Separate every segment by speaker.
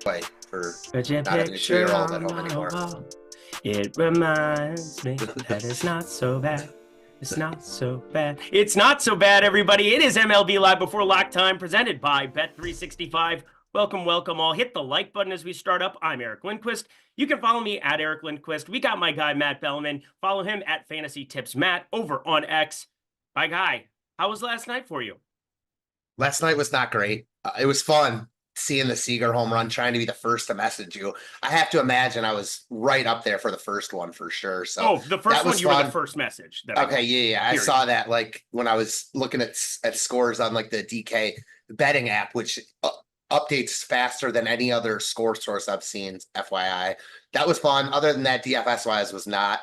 Speaker 1: play for
Speaker 2: Put your
Speaker 1: not having a
Speaker 2: picture
Speaker 1: 2-year-old at
Speaker 2: on
Speaker 1: home
Speaker 2: my
Speaker 1: anymore.
Speaker 2: wall. It reminds me that it's not so bad. It's not so bad. It's not so bad, everybody. It is MLB Live Before Lock Time, presented by Bet365. Welcome, welcome all. Hit the like button as we start up. I'm Eric Lindquist. You can follow me at Eric Lindquist. We got my guy, Matt Belman. Follow him at Fantasy Tips Matt over on X. My guy, how was last night for you?
Speaker 1: Last night was not great. It was fun seeing the Seager home run, trying to be the first to message you. I have to imagine I was right up there for the first one for sure. So
Speaker 2: The first
Speaker 1: that
Speaker 2: one,
Speaker 1: was
Speaker 2: you were the
Speaker 1: fun.
Speaker 2: first message.
Speaker 1: Okay, yeah. I saw that like when I was looking at scores on like the DK betting app, which updates faster than any other score source I've seen. FYI, that was fun. Other than that, DFS wise was not.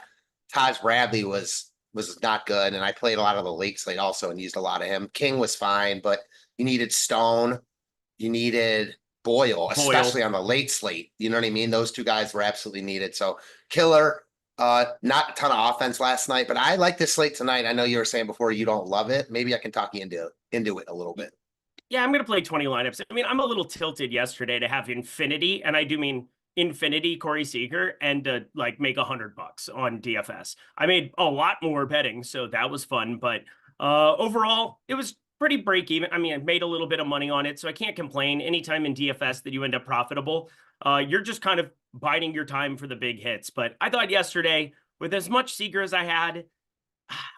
Speaker 1: Taj Bradley was not good, and I played a lot of the late slate also and used a lot of him. King was fine, but you needed Stone, you needed Boyle, especially on the late slate. You know what I mean? Those two guys were absolutely needed. So Killer. Not a ton of offense last night, but I like this slate tonight. I know you were saying before you don't love it. Maybe I can talk you into it a little bit.
Speaker 2: Yeah, I'm going to play 20 lineups. I mean, I'm a little tilted yesterday to have Infinity, and I do mean Infinity Corey Seager, and to like make $100 on DFS. I made a lot more betting, so that was fun. But overall, it was pretty break even. I mean, I made a little bit of money on it, so I can't complain. Anytime in DFS that you end up profitable, you're just kind of biding your time for the big hits. But I thought yesterday, with as much Seager as I had,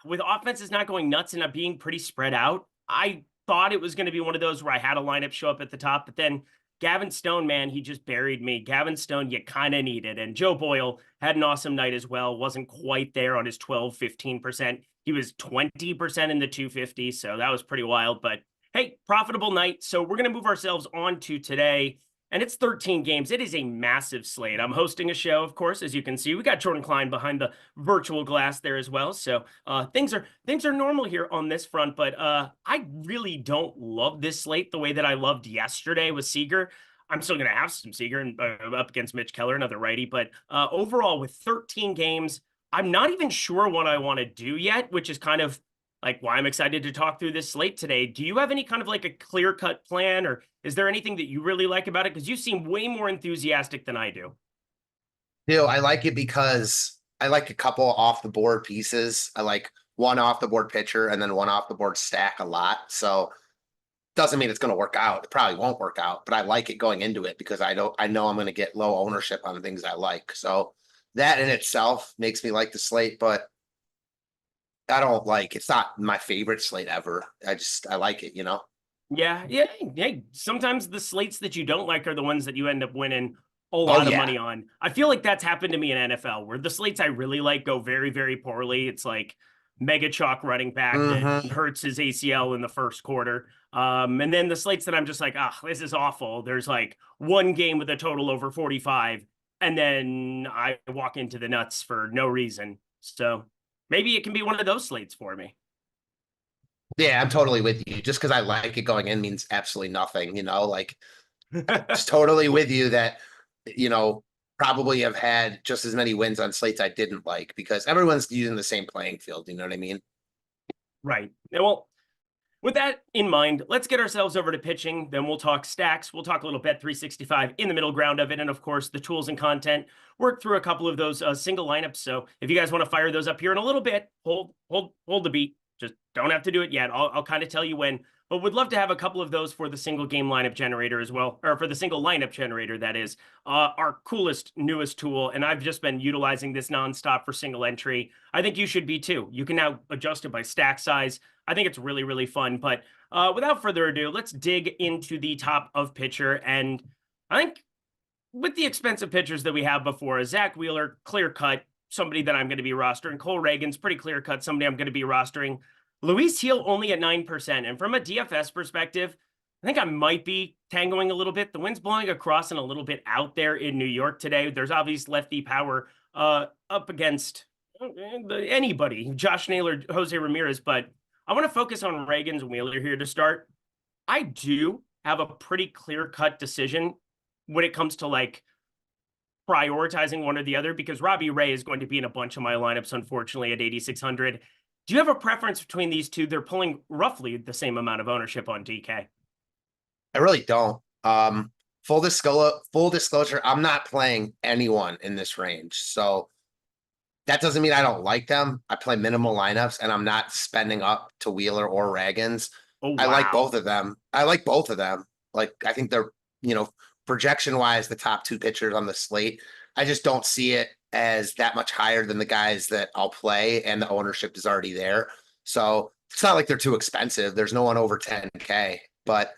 Speaker 2: with offenses not going nuts and being pretty spread out, I thought it was going to be one of those where I had a lineup show up at the top, but then Gavin Stone, man, he just buried me. Gavin Stone, you kind of needed. And Joe Boyle had an awesome night as well. Wasn't quite there on his 12, 15%. He was 20% in the 250, so that was pretty wild. But hey, profitable night. So we're going to move ourselves on to today. And it's 13 games. It is a massive slate. I'm hosting a show, of course, as you can see. We got Jordan Klein behind the virtual glass there as well. So things are normal here on this front. But I really don't love this slate the way that I loved yesterday with Seager. I'm still going to have some Seager up against Mitch Keller, another righty. But overall, with 13 games, I'm not even sure what I want to do yet, which is kind of like why I'm excited to talk through this slate today. Do you have any kind of like a clear-cut plan, or is there anything that you really like about it? Because you seem way more enthusiastic than I do.
Speaker 1: I like it because I like a couple off the board pieces. I like one off the board pitcher and then one off the board stack a lot. So doesn't mean it's going to work out. It probably won't work out, but I like it going into it because I know I'm going to get low ownership on the things I like. So that in itself makes me like the slate, but it's not my favorite slate ever. I like it,
Speaker 2: Yeah. Hey, sometimes the slates that you don't like are the ones that you end up winning a lot of money on. I feel like that's happened to me in NFL, where the slates I really like go very, very poorly. It's like mega chalk running back that hurts his ACL in the first quarter. And then the slates that I'm just like, this is awful. There's like one game with a total over 45, and then I walk into the nuts for no reason. So maybe it can be one of those slates for me.
Speaker 1: Yeah, I'm totally with you. Just because I like it going in means absolutely nothing, like just totally with you that, probably have had just as many wins on slates I didn't like because everyone's using the same playing field. You know what I mean?
Speaker 2: Right. Well, with that in mind, let's get ourselves over to pitching. Then we'll talk stacks. We'll talk a little Bet365 in the middle ground of it. And of course, the tools and content. Work through a couple of those single lineups. So if you guys want to fire those up here in a little bit, hold the beat. Just don't have to do it yet. I'll kind of tell you when. But would love to have a couple of those for the single game lineup generator as well, or for the single lineup generator, that is our coolest, newest tool. And I've just been utilizing this nonstop for single entry. I think you should be too. You can now adjust it by stack size. I think it's really, really fun. But without further ado, let's dig into the top of pitcher. And I think with the expensive pitchers that we have before, Zach Wheeler, clear cut, somebody that I'm going to be rostering. Cole Reagan's pretty clear cut, somebody I'm going to be rostering. Luis Heel only at 9%. And from a DFS perspective, I think I might be tangoing a little bit. The wind's blowing across and a little bit out there in New York today. There's obvious lefty power up against anybody, Josh Naylor, Jose Ramirez. But I want to focus on Reagan's Wheeler here to start. I do have a pretty clear-cut decision when it comes to like prioritizing one or the other, because Robbie Ray is going to be in a bunch of my lineups, unfortunately, at 8,600. Do you have a preference between these two? They're pulling roughly the same amount of ownership on DK.
Speaker 1: I really don't. full disclosure, I'm not playing anyone in this range. So that doesn't mean I don't like them. I play minimal lineups and I'm not spending up to Wheeler or Ragans.
Speaker 2: Oh,
Speaker 1: I like
Speaker 2: wow.
Speaker 1: both of them. I like both of them. Like, I think they're, projection wise, the top two pitchers on the slate. I just don't see it as that much higher than the guys that I'll play, and the ownership is already there. So it's not like they're too expensive. There's no one over 10K, but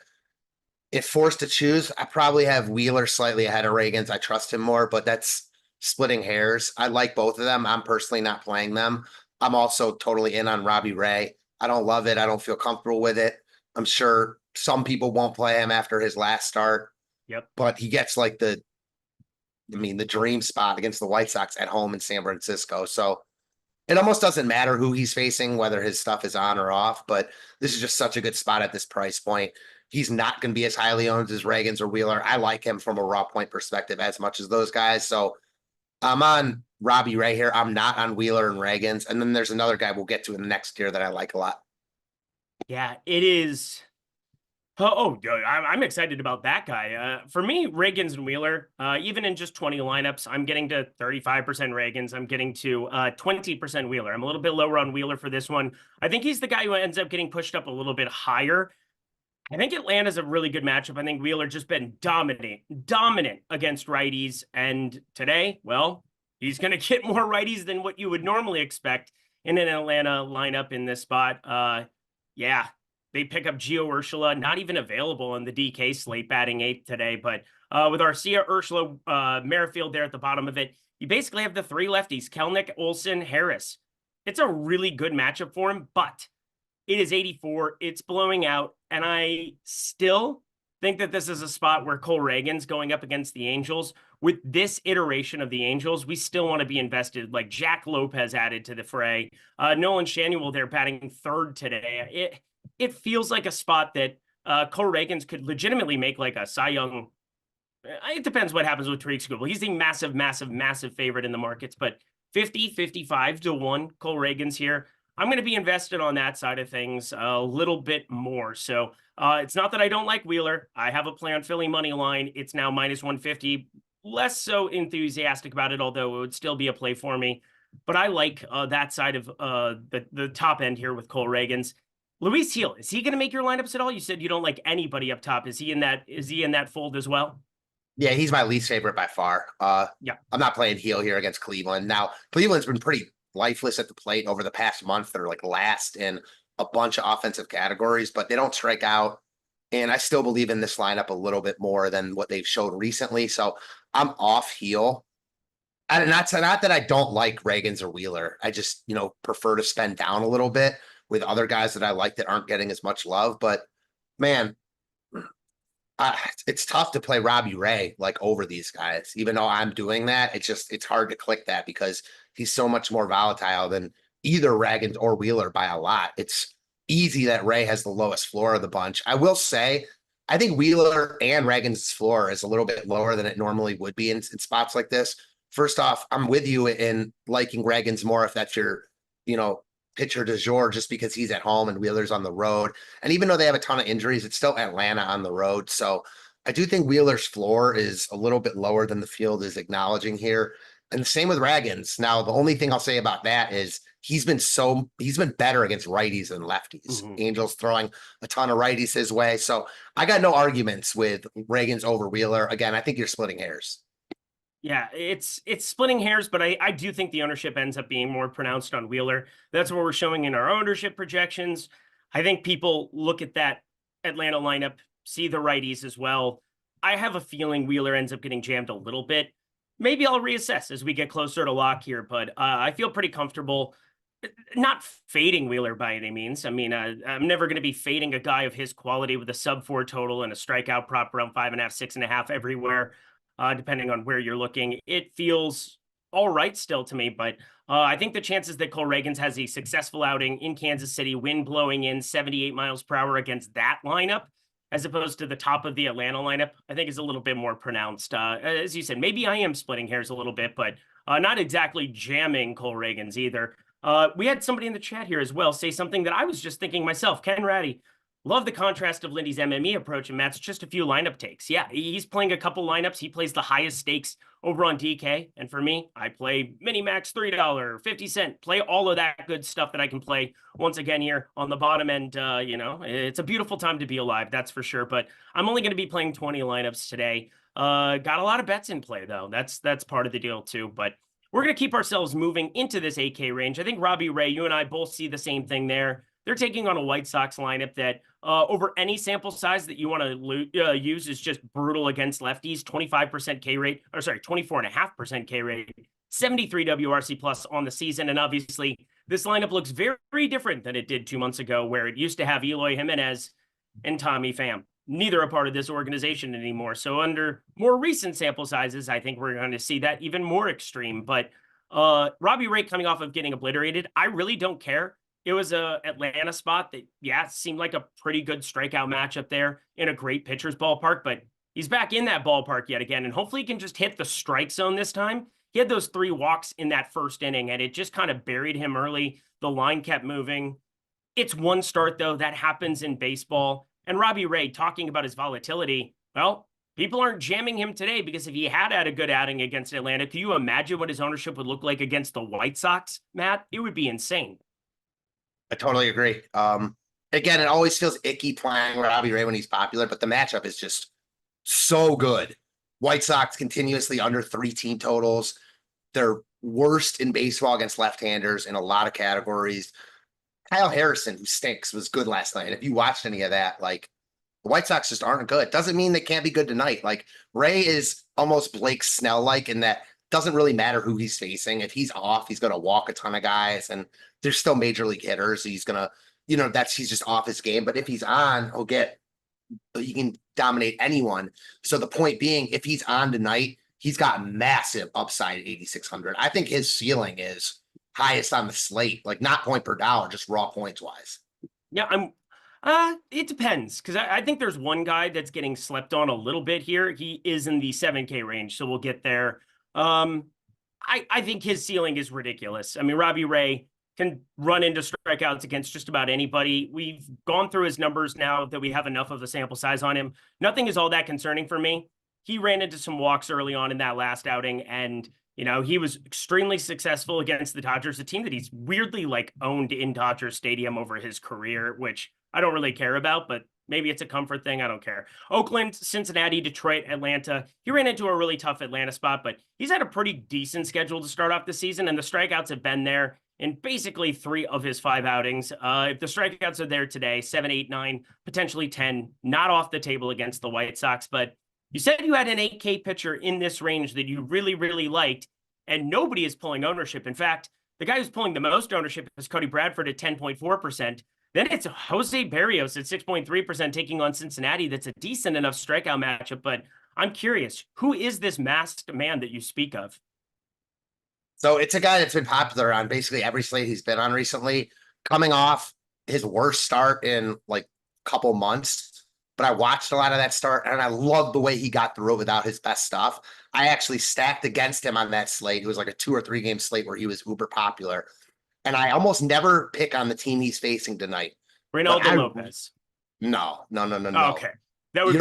Speaker 1: if forced to choose, I probably have Wheeler slightly ahead of Ragans. I trust him more, but that's splitting hairs. I like both of them. I'm personally not playing them. I'm also totally in on Robbie Ray. I don't love it. I don't feel comfortable with it. I'm sure some people won't play him after his last start,
Speaker 2: Yep.
Speaker 1: but he gets like the dream spot against the White Sox at home in San Francisco. So it almost doesn't matter who he's facing, whether his stuff is on or off, but this is just such a good spot at this price point. He's not going to be as highly owned as Ragans or Wheeler. I like him from a raw point perspective as much as those guys. So I'm on Robbie Ray here. I'm not on Wheeler and Ragans. And then there's another guy we'll get to in the next tier that I like a lot.
Speaker 2: Yeah, it is. I'm excited about that guy. For me, Ragans and Wheeler, even in just 20 lineups, I'm getting to 35% Ragans. I'm getting to 20% Wheeler. I'm a little bit lower on Wheeler for this one. I think he's the guy who ends up getting pushed up a little bit higher. I think Atlanta's a really good matchup. I think Wheeler just been dominant against righties. And today, well, he's going to get more righties than what you would normally expect in an Atlanta lineup in this spot. Yeah, they pick up Gio Urshela, not even available on the DK slate, batting 8th today. But with Arcia, Urshela, Merrifield there at the bottom of it, you basically have the three lefties, Kelnick, Olsen, Harris. It's a really good matchup for him, but it is 84. It's blowing out. And I still think that this is a spot where Cole Ragans going up against the Angels. With this iteration of the Angels, we still want to be invested. Like Jack Lopez added to the fray. Nolan Schanuel there batting 3rd today. It feels like a spot that Cole Ragans could legitimately make like a Cy Young. It depends what happens with Tariq Skubal. He's the massive favorite in the markets, but 50, 55 to 1 Cole Ragans here. I'm going to be invested on that side of things a little bit more. So it's not that I don't like Wheeler. I have a play on Philly money line. It's now minus 150. Less so enthusiastic about it, although it would still be a play for me. But I like that side of the top end here with Cole Ragans. Luis Heel, is he going to make your lineups at all? You said you don't like anybody up top. Is he in that fold as well?
Speaker 1: Yeah, he's my least favorite by far.
Speaker 2: Yeah.
Speaker 1: I'm not playing heel here against Cleveland. Now, Cleveland's been pretty lifeless at the plate over the past month. They're like last in a bunch of offensive categories, but they don't strike out. And I still believe in this lineup a little bit more than what they've showed recently. So I'm off heel. And not that I don't like Ragans or Wheeler. I just, prefer to spend down a little bit with other guys that I like that aren't getting as much love. But man, it's tough to play Robbie Ray like over these guys. Even though I'm doing that, it's hard to click that because he's so much more volatile than either Ragans or Wheeler by a lot. It's easy that Ray has the lowest floor of the bunch. I will say, I think Wheeler and Ragans' floor is a little bit lower than it normally would be in spots like this. First off, I'm with you in liking Ragans more if that's your, pitcher du jour, just because he's at home and Wheeler's on the road. And even though they have a ton of injuries, it's still Atlanta on the road. So I do think Wheeler's floor is a little bit lower than the field is acknowledging here. And the same with Ragans. Now, the only thing I'll say about that is he's been better against righties than lefties.
Speaker 2: Mm-hmm.
Speaker 1: Angels throwing a ton of righties his way. So I got no arguments with Ragans over Wheeler. Again, I think you're splitting hairs.
Speaker 2: Yeah, it's splitting hairs, but I do think the ownership ends up being more pronounced on Wheeler. That's what we're showing in our ownership projections. I think people look at that Atlanta lineup, see the righties as well. I have a feeling Wheeler ends up getting jammed a little bit. Maybe I'll reassess as we get closer to lock here, but I feel pretty comfortable not fading Wheeler by any means. I mean, I'm never going to be fading a guy of his quality with a sub-4 total and a strikeout prop around 5.5, 6.5 everywhere. Depending on where you're looking. It feels all right still to me, but I think the chances that Cole Ragans has a successful outing in Kansas City, wind blowing in 78 miles per hour against that lineup, as opposed to the top of the Atlanta lineup, I think is a little bit more pronounced. As you said, maybe I am splitting hairs a little bit, but not exactly jamming Cole Ragans either. We had somebody in the chat here as well say something that I was just thinking myself. Ken Ratty, Love the contrast of Lindy's MME approach, and Matt's just a few lineup takes. Yeah, he's playing a couple lineups. He plays the highest stakes over on DK. And for me, I play mini max $3, 50-cent, play all of that good stuff that I can play once again here on the bottom end. It's a beautiful time to be alive, that's for sure. But I'm only going to be playing 20 lineups today. Got a lot of bets in play, though. That's part of the deal, too. But we're going to keep ourselves moving into this 8K range. I think Robbie Ray, you and I both see the same thing there. They're taking on a White Sox lineup that over any sample size that you want to use is just brutal against lefties. 25% K rate, or sorry, 24.5% K rate, 73 WRC plus on the season. And obviously, this lineup looks very, very different than it did 2 months ago, where it used to have Eloy Jimenez and Tommy Pham. Neither are part of this organization anymore. So under more recent sample sizes, I think we're going to see that even more extreme. But Robbie Ray coming off of getting obliterated, I really don't care. It was a Atlanta spot that, yeah, seemed like a pretty good strikeout matchup there in a great pitcher's ballpark, but he's back in that ballpark yet again, and hopefully he can just hit the strike zone this time. He had those 3 walks in that first inning, and it just kind of buried him early. The line kept moving. It's one start, though. That happens in baseball. And Robbie Ray, talking about his volatility, well, people aren't jamming him today because if he had a good outing against Atlanta, can you imagine what his ownership would look like against the White Sox, Matt? It would be insane.
Speaker 1: I totally agree. Again, it always feels icky playing Robbie Ray when he's popular, but the matchup is just so good. White Sox continuously under 3 team totals. They're worst in baseball against left-handers in a lot of categories. Kyle Harrison, who stinks, was good last night. If you watched any of that, like, the White Sox just aren't good. Doesn't mean they can't be good tonight. Like, Ray is almost Blake Snell-like in that doesn't really matter who he's facing. If he's off, he's going to walk a ton of guys, and there's still major league hitters. So he's going to, he's just off his game. But if he's on, he can dominate anyone. So the point being, if he's on tonight, he's got massive upside at 8,600. I think his ceiling is highest on the slate, like not point per dollar, just raw points wise.
Speaker 2: Yeah, it depends, because I think there's one guy that's getting slept on a little bit here. He is in the 7K range, so we'll get there. I think his ceiling is ridiculous. I mean, Robbie Ray can run into strikeouts against just about anybody. We've gone through his numbers now that we have enough of a sample size on him. Nothing is all that concerning for me. He ran into some walks early on in that last outing, and he was extremely successful against the Dodgers, a team that he's weirdly owned in Dodger Stadium over his career, which I don't really care about, but maybe it's a comfort thing. I don't care. Oakland, Cincinnati, Detroit, Atlanta. He ran into a really tough Atlanta spot, but he's had a pretty decent schedule to start off the season, and the strikeouts have been there in basically 3 of his 5 outings. If the strikeouts are there today, 7, 8, 9, potentially 10, not off the table against the White Sox. But you said you had an 8K pitcher in this range that you really, really liked, and nobody is pulling ownership. In fact, the guy who's pulling the most ownership is Cody Bradford at 10.4%. Then it's Jose Berrios at 6.3% taking on Cincinnati. That's a decent enough strikeout matchup, but I'm curious, who is this masked man that you speak of?
Speaker 1: So it's a guy that's been popular on basically every slate he's been on recently, coming off his worst start in like a couple months. But I watched a lot of that start, and I love the way he got through it without his best stuff. I actually stacked against him on that slate. It was like a 2 or 3 game slate where he was uber popular. And I almost never pick on the team he's facing tonight.
Speaker 2: Reynaldo Lopez.
Speaker 1: No.
Speaker 2: Oh, okay. That would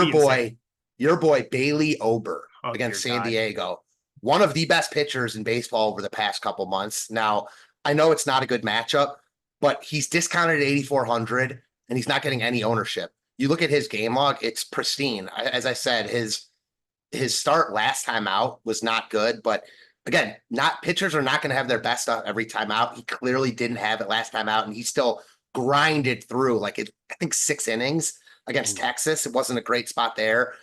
Speaker 1: your boy Bailey Ober against San Diego. One of the best pitchers in baseball over the past couple months. Now, I know it's not a good matchup, but he's discounted at 8,400 and he's not getting any ownership. You look at his game log, it's pristine. As I said, his start last time out was not good, but again, pitchers are not going to have their best stuff every time out. He clearly didn't have it last time out, and he still grinded through I think 6 innings against Texas. It wasn't a great spot there.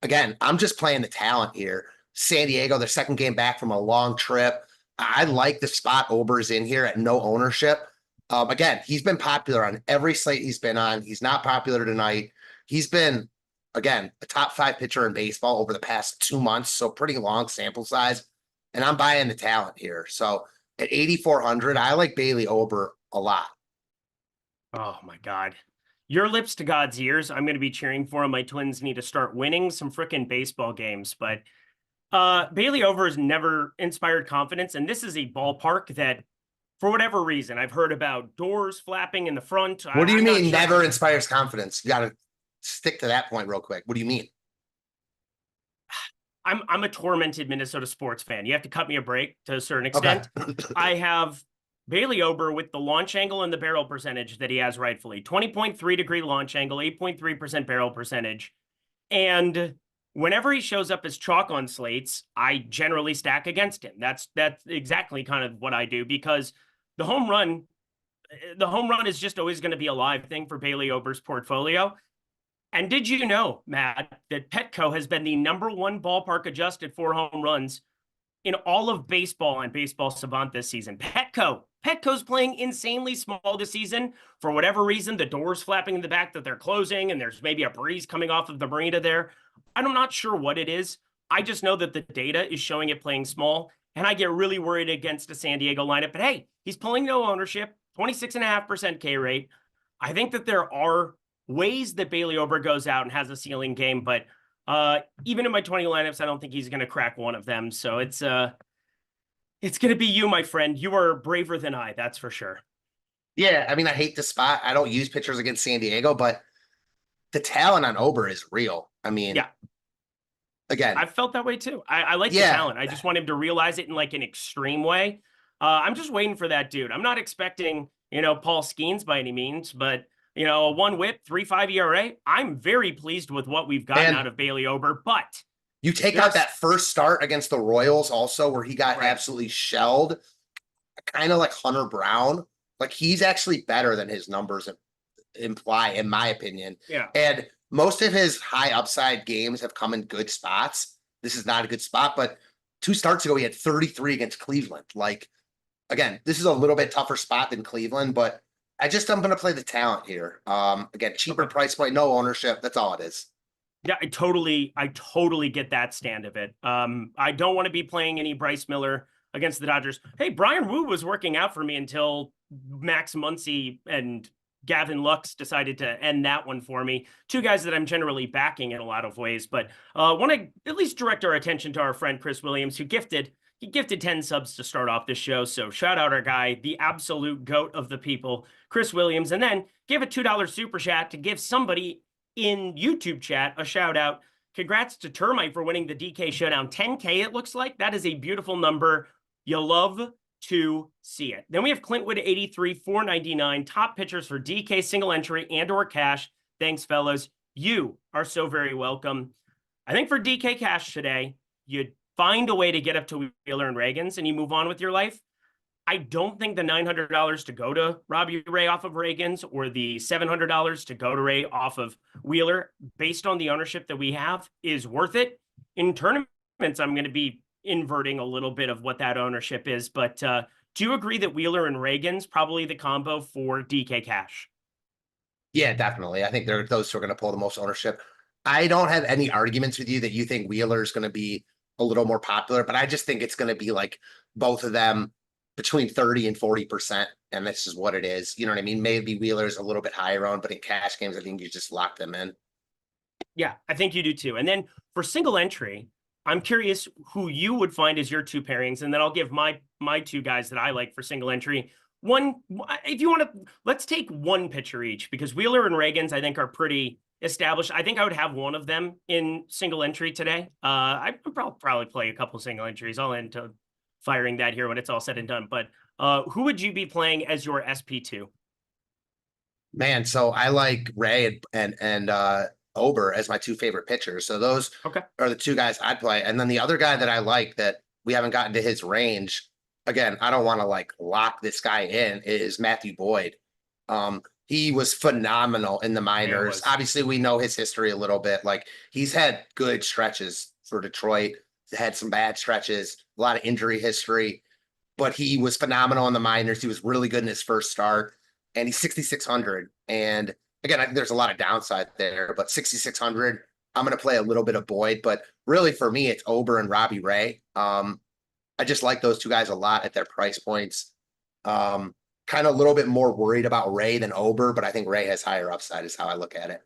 Speaker 1: Again, I'm just playing the talent here. San Diego, their second game back from a long trip. I like the spot Ober's in here at no ownership. Again, he's been popular on every slate he's been on. He's not popular tonight. He's been, again, a top 5 pitcher in baseball over the past 2 months, so pretty long sample size. And I'm buying the talent here. So at 8,400, I like Bailey Ober a lot.
Speaker 2: Oh, my God. Your lips to God's ears. I'm going to be cheering for him. My Twins need to start winning some freaking baseball games. But Bailey Ober has never inspired confidence. And this is a ballpark that for whatever reason, I've heard about doors flapping in the front.
Speaker 1: What do you
Speaker 2: I'm not
Speaker 1: mean
Speaker 2: sure.
Speaker 1: never inspires confidence? You got to stick to that point real quick. What do you mean?
Speaker 2: I'm a tormented Minnesota sports fan. You have to cut me a break to a certain
Speaker 1: Okay.
Speaker 2: extent. I have Bailey Ober with the launch angle and the barrel percentage that he has rightfully. 20.3-degree launch angle, 8.3% barrel percentage. And whenever he shows up as chalk on slates, I generally stack against him. That's exactly kind of what I do, because the home run is just always going to be a live thing for Bailey Ober's portfolio. And did you know, Matt, that Petco has been the #1 ballpark adjusted for home runs in all of baseball and Baseball Savant this season? Petco's playing insanely small this season. For whatever reason, the door's flapping in the back that they're closing, and there's maybe a breeze coming off of the marina there. I'm not sure what it is. I just know that the data is showing it playing small, and I get really worried against a San Diego lineup. But hey, he's pulling no ownership, 26.5% K rate. I think that there are ways that Bailey Ober goes out and has a ceiling game, but even in my 20 lineups, I don't think he's going to crack one of them. So it's going to be you, my friend. You are braver than I, that's for sure.
Speaker 1: Yeah, I mean, I hate the spot. I don't use pitchers against San Diego, but the talent on Ober is real. I mean,
Speaker 2: yeah.
Speaker 1: Again,
Speaker 2: I felt that way too. I like the talent. I just want him to realize it in like an extreme way. I'm just waiting for that dude. I'm not expecting, Paul Skeens by any means, but a 1 whip, 3.5 ERA. I'm very pleased with what we've gotten out of Bailey Ober, but
Speaker 1: you take out that first start against the Royals also, where he got absolutely shelled, kind of like Hunter Brown. Like, he's actually better than his numbers imply, in my opinion.
Speaker 2: Yeah.
Speaker 1: And most of his high upside games have come in good spots. This is not a good spot, but 2 starts ago, he had 33 against Cleveland. Like, again, this is a little bit tougher spot than Cleveland, but I'm going to play the talent here. Again, cheaper price point, no ownership. That's all it is.
Speaker 2: Yeah, I totally get that stand of it. I don't want to be playing any Bryce Miller against the Dodgers. Hey, Brian Wu was working out for me until Max Muncy and Gavin Lux decided to end that one for me. 2 guys that I'm generally backing in a lot of ways, but want to at least direct our attention to our friend Chris Williams, who gifted 10 subs to start off this show. So shout out our guy, the absolute GOAT of the people, Chris Williams, and then give a $2 super chat to give somebody in YouTube chat a shout out. Congrats to Termite for winning the DK Showdown. 10K, it looks like. That is a beautiful number. You love to see it. Then we have Clintwood 83, 499, top pitchers for DK single entry and or cash. Thanks, fellas. You are so very welcome. I think for DK cash today, you find a way to get up to Wheeler and Reagan's and you move on with your life. I don't think the $900 to go to Robbie Ray off of Reagan's or the $700 to go to Ray off of Wheeler, based on the ownership that we have, is worth it. In tournaments, I'm going to be inverting a little bit of what that ownership is, but do you agree that Wheeler and Reagan's probably the combo for DK cash?
Speaker 1: Yeah, definitely. I think they're those who are going to pull the most ownership. I don't have any arguments with you that you think Wheeler is going to be a little more popular, but I just think it's going to be like both of them between 30 and 40%. And this is what it is. You know what I mean? Maybe Wheeler's a little bit higher on, but in cash games, I think you just lock them in.
Speaker 2: Yeah, I think you do too. And then for single entry, I'm curious who you would find as your 2 pairings. And then I'll give my 2 guys that I like for single entry. One, if you want to, let's take 1 pitcher each, because Wheeler and Reagan's, I think, are pretty established. I think I would have one of them in single entry today. I would probably play a couple single entries. I'll end to firing that here when it's all said and done. But who would you be playing as your SP2?
Speaker 1: Man, so I like Ray and Ober as my 2 favorite pitchers. So those are the 2 guys I'd play. And then the other guy that I like that we haven't gotten to his range, again, I don't want to like lock this guy in, is Matthew Boyd. He was phenomenal in the minors. Obviously, we know his history a little bit. Like, he's had good stretches for Detroit, had some bad stretches, a lot of injury history, but he was phenomenal in the minors. He was really good in his first start, and he's 6,600. And again, I think there's a lot of downside there, but 6,600, I'm going to play a little bit of Boyd, but really for me, it's Ober and Robbie Ray. I just like those 2 guys a lot at their price points. Kind of a little bit more worried about Ray than Ober, but I think Ray has higher upside is how I look at it.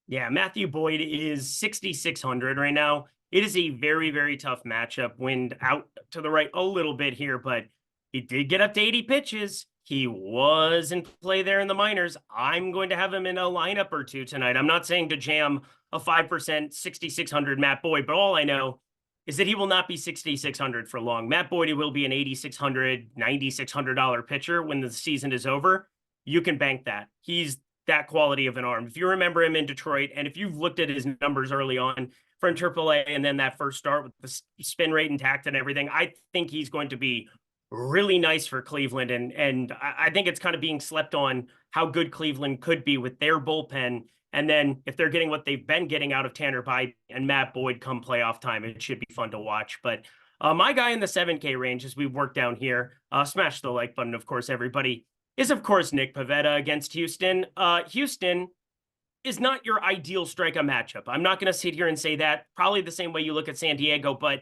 Speaker 2: Yeah, Matthew Boyd is 6,600 right now. It is a very, very tough matchup. Wind out to the right a little bit here, but He did get up to 80 pitches. He was in play there in the minors. I'm going to have him in a lineup or two tonight. I'm not saying to jam a 5%, 6,600 Matt Boyd, but all I know is that he will not be 6,600 for long. Matt Boyd will be an $8,600, $9,600 pitcher when the season is over. You can bank that. He's that quality of an arm. If you remember him in Detroit, and if you've looked at his numbers early on from AAA and then that first start with the spin rate intact and everything, I think he's going to be really nice for Cleveland. And I think it's kind of being slept on how good Cleveland could be with their bullpen. And then if they're getting what they've been getting out of Tanner Bybee and Matt Boyd come playoff time, it should be fun to watch. But my guy in the 7K range, as we work down here, smash the like button, of course, everybody, is, of course, Nick Pivetta against Houston. Houston is not your ideal strikeout matchup. I'm not going to sit here and say that. Probably the same way you look at San Diego, but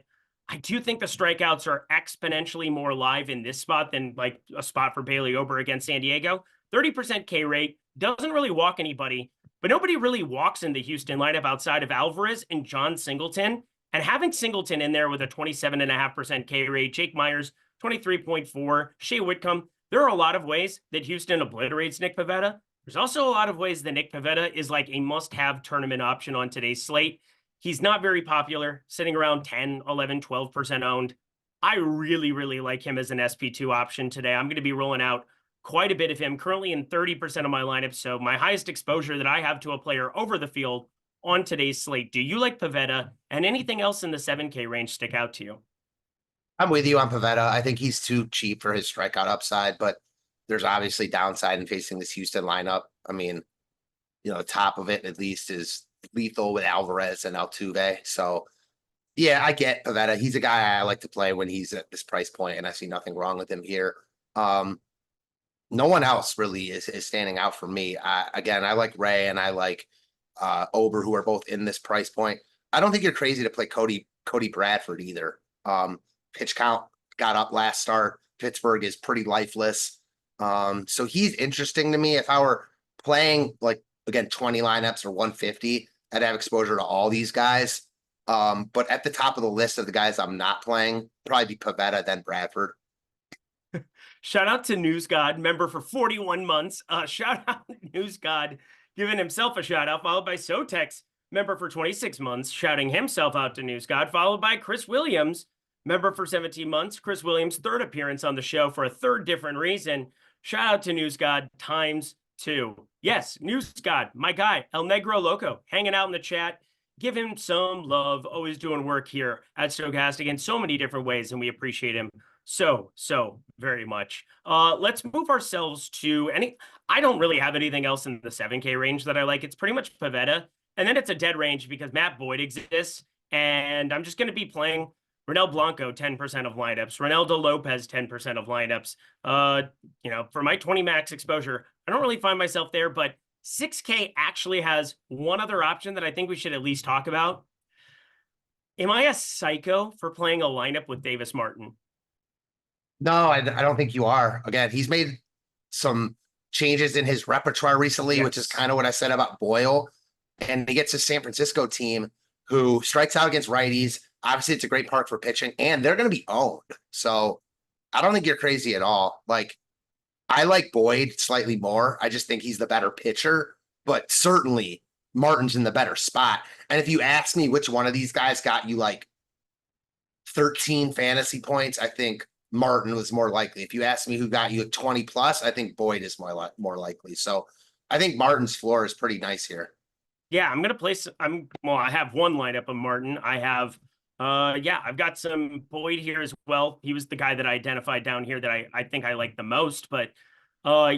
Speaker 2: I do think the strikeouts are exponentially more live in this spot than like a spot for Bailey Ober against San Diego. 30% K rate, doesn't really walk anybody, but nobody really walks in the Houston lineup outside of Alvarez and John Singleton. And having Singleton in there with a 27.5% K rate, Jake Myers, 23.4, Shea Whitcomb, there are a lot of ways that Houston obliterates Nick Pivetta. There's also a lot of ways that Nick Pivetta is like a must-have tournament option on today's slate. He's not very popular, sitting around 10, 11, 12% owned. I really, really like him as an SP2 option today. I'm going to be rolling out quite a bit of him, currently in 30% of my lineup. So my highest exposure that I have to a player over the field on today's slate. Do you like Pivetta, and anything else in the 7K range stick out to you?
Speaker 1: I'm with you on Pivetta. I think he's too cheap for his strikeout upside, but there's obviously downside in facing this Houston lineup. I mean, the top of it at least is lethal with Alvarez and Altuve. So yeah, I get Pivetta. He's a guy I like to play when he's at this price point, and I see nothing wrong with him here. No one else really is standing out for me. Again, I like Ray and I like Ober, who are both in this price point. I don't think you're crazy to play Cody Bradford either. Pitch count got up last start. Pittsburgh is pretty lifeless. So he's interesting to me. If I were playing like, again, 20 lineups or 150, I'd have exposure to all these guys. But at the top of the list of the guys I'm not playing, probably be Pivetta, then Bradford.
Speaker 2: Shout out to News God, member for 41 months. Shout out News God, giving himself a shout out, followed by Sotex, member for 26 months, shouting himself out to News God, followed by Chris Williams, member for 17 months. Chris Williams' third appearance on the show for a third different reason. Shout out to News God times 2. Yes, News God, my guy, El Negro Loco, hanging out in the chat. Give him some love. Always doing work here at Stokastic in so many different ways, and we appreciate him so very much. Let's move ourselves to I don't really have anything else in the 7K range that I like. It's pretty much Pivetta, and then it's a dead range because Matt Boyd exists, and I'm just going to be playing Ronel Blanco, 10% of lineups, Ronaldo Lopez, 10% of lineups. For my 20 max exposure, I don't really find myself there, but 6K actually has one other option that I think we should at least talk about. Am I a psycho for playing a lineup with Davis Martin?
Speaker 1: No, I don't think you are. Again, he's made some changes in his repertoire recently, which is kind of what I said about Boyle. And he gets a San Francisco team who strikes out against righties. Obviously, it's a great park for pitching, and they're going to be owned. So I don't think you're crazy at all. Like, I like Boyd slightly more. I just think he's the better pitcher, but certainly Martin's in the better spot. And if you ask me which one of these guys got you like 13 fantasy points, I think Martin was more likely. If you ask me who got you 20 plus, I think Boyd is more likely. So I think Martin's floor is pretty nice here.
Speaker 2: Yeah, I'm going to place, I have one lineup of Martin. I have, I've got some Boyd here as well. He was the guy that I identified down here that I think I like the most, but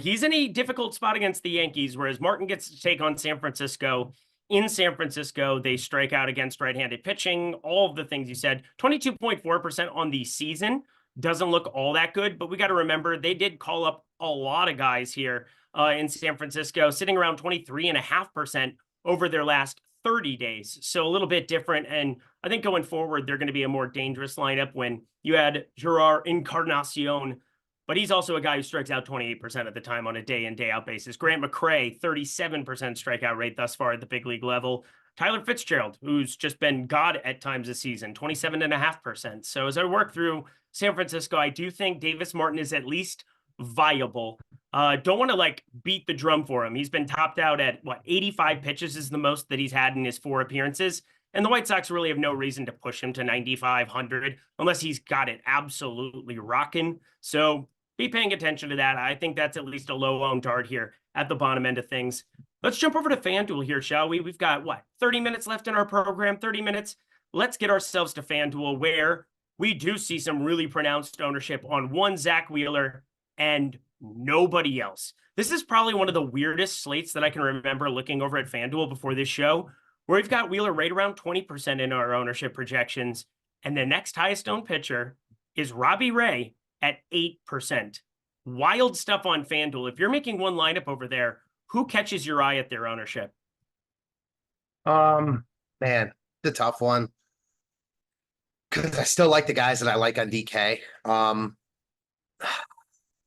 Speaker 2: he's in a difficult spot against the Yankees, whereas Martin gets to take on San Francisco. In San Francisco, they strike out against right-handed pitching, all of the things you said. 22.4% on the season. Doesn't look all that good, but we got to remember they did call up a lot of guys here in San Francisco, sitting around 23.5% over their last 30 days. So a little bit different. And I think going forward, they're going to be a more dangerous lineup when you had Gerard Encarnacion, but he's also a guy who strikes out 28% of the time on a day in, day out basis. Grant McCray, 37% strikeout rate thus far at the big league level. Tyler Fitzgerald, who's just been God at times this season, 27.5%. So as I work through San Francisco, I do think Davis Martin is at least viable. Don't want to like beat the drum for him. He's been topped out at 85 pitches is the most that he's had in his 4 appearances. And the White Sox really have no reason to push him to 9,500 unless he's got it absolutely rocking. So be paying attention to that. I think that's at least a low-owned dart here at the bottom end of things. Let's jump over to FanDuel here, shall we? We've got, 30 minutes left in our program, 30 minutes. Let's get ourselves to FanDuel, where we do see some really pronounced ownership on one Zach Wheeler and nobody else. This is probably one of the weirdest slates that I can remember looking over at FanDuel before this show, where we've got Wheeler right around 20% in our ownership projections, and the next highest owned pitcher is Robbie Ray at 8%. Wild stuff on FanDuel. If you're making one lineup over there, who catches your eye at their ownership?
Speaker 1: Man, the tough one. Because I still like the guys that I like on DK.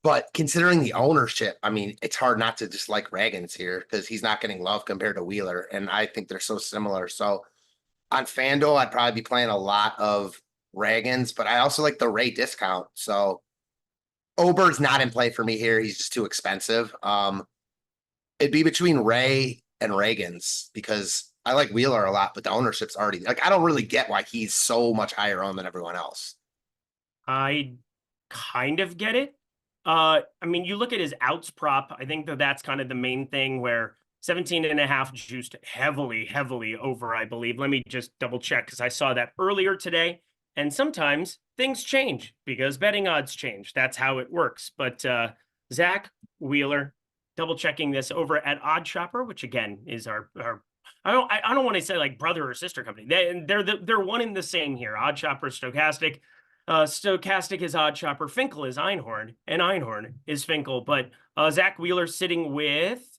Speaker 1: But considering the ownership, I mean, it's hard not to just like Ragans here because he's not getting love compared to Wheeler. And I think they're so similar. So on FanDuel, I'd probably be playing a lot of Ragans, but I also like the Ray discount. So Ober's not in play for me here. He's just too expensive. It'd be between Ray and Ragans because I like Wheeler a lot, but the ownership's already like, I don't really get why he's so much higher owned than everyone else.
Speaker 2: I kind of get it. I mean, you look at his outs prop. I think that's kind of the main thing, where 17.5 juiced heavily over, I believe. Let me just double check because I saw that earlier today. And sometimes things change because betting odds change. That's how it works. But Zach Wheeler, double checking this over at Odd Shopper, which again is our I don't want to say like brother or sister company. They're one and the same here. Odd Shopper, Stochastic. Stochastic is Odd Shopper, Finkel is Einhorn, and Einhorn is Finkel. But Zach Wheeler sitting with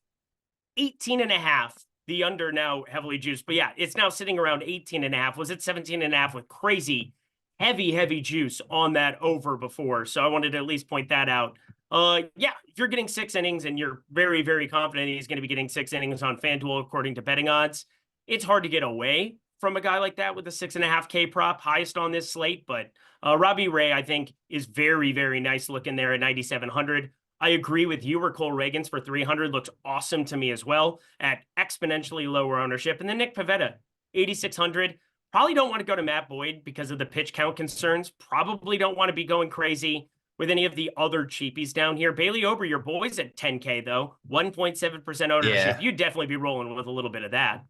Speaker 2: 18.5. The under now heavily juiced. But yeah, it's now sitting around 18.5. Was it 17.5 with crazy heavy juice on that over before? So I wanted to at least point that out. Yeah, if you're getting 6 innings and you're very confident he's going to be getting 6 innings on FanDuel according to betting odds, it's hard to get away from a guy like that with a 6.5K prop, highest on this slate. But Robbie Ray, I think, is very nice looking there at 9,700. I agree with you, where Cole Ragans for 300 looks awesome to me as well at exponentially lower ownership. And then Nick Pivetta, 8,600. Probably don't want to go to Matt Boyd because of the pitch count concerns. Probably don't want to be going crazy with any of the other cheapies down here. Bailey Ober, your boy's at 10K though, 1.7% ownership.
Speaker 1: Yeah.
Speaker 2: You'd definitely be rolling with a little bit of that.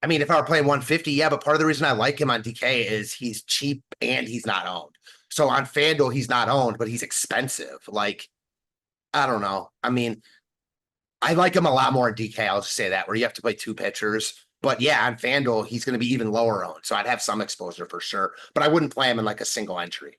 Speaker 1: I mean, if I were playing 150, yeah, but part of the reason I like him on DK is he's cheap and he's not owned. So on FanDuel, he's not owned, but he's expensive. Like, I don't know. I mean, I like him a lot more in DK. I'll just say that, where you have to play 2 pitchers. But yeah, on FanDuel, he's going to be even lower owned. So I'd have some exposure for sure, but I wouldn't play him in like a single entry.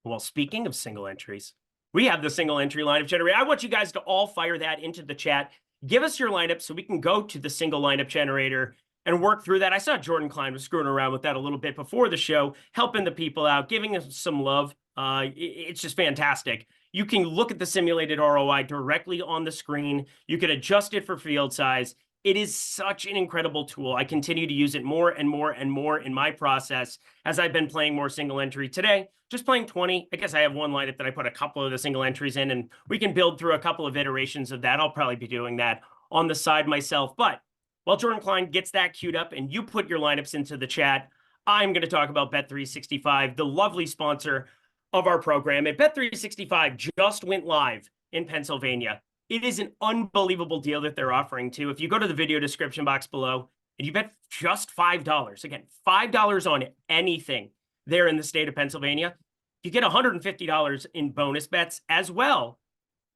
Speaker 2: Well, speaking of single entries, we have the single entry lineup generator. I want you guys to all fire that into the chat. Give us your lineup so we can go to the single lineup generator and work through that. I saw Jordan Klein was screwing around with that a little bit before the show, helping the people out, giving us some love. It's just fantastic. You can look at the simulated ROI directly on the screen. You can adjust it for field size. It is such an incredible tool. I continue to use it more and more in my process as I've been playing more single entry. Today, just playing 20. I guess I have one lineup that I put a couple of the single entries in, and we can build through a couple of iterations of that. I'll probably be doing that on the side myself. But while Jordan Klein gets that queued up and you put your lineups into the chat, I'm going to talk about Bet365, the lovely sponsor of our program. And Bet365 just went live in Pennsylvania. It is an unbelievable deal that they're offering too. If you go to the video description box below and you bet just $5, again, $5 on anything there in the state of Pennsylvania, you get $150 in bonus bets as well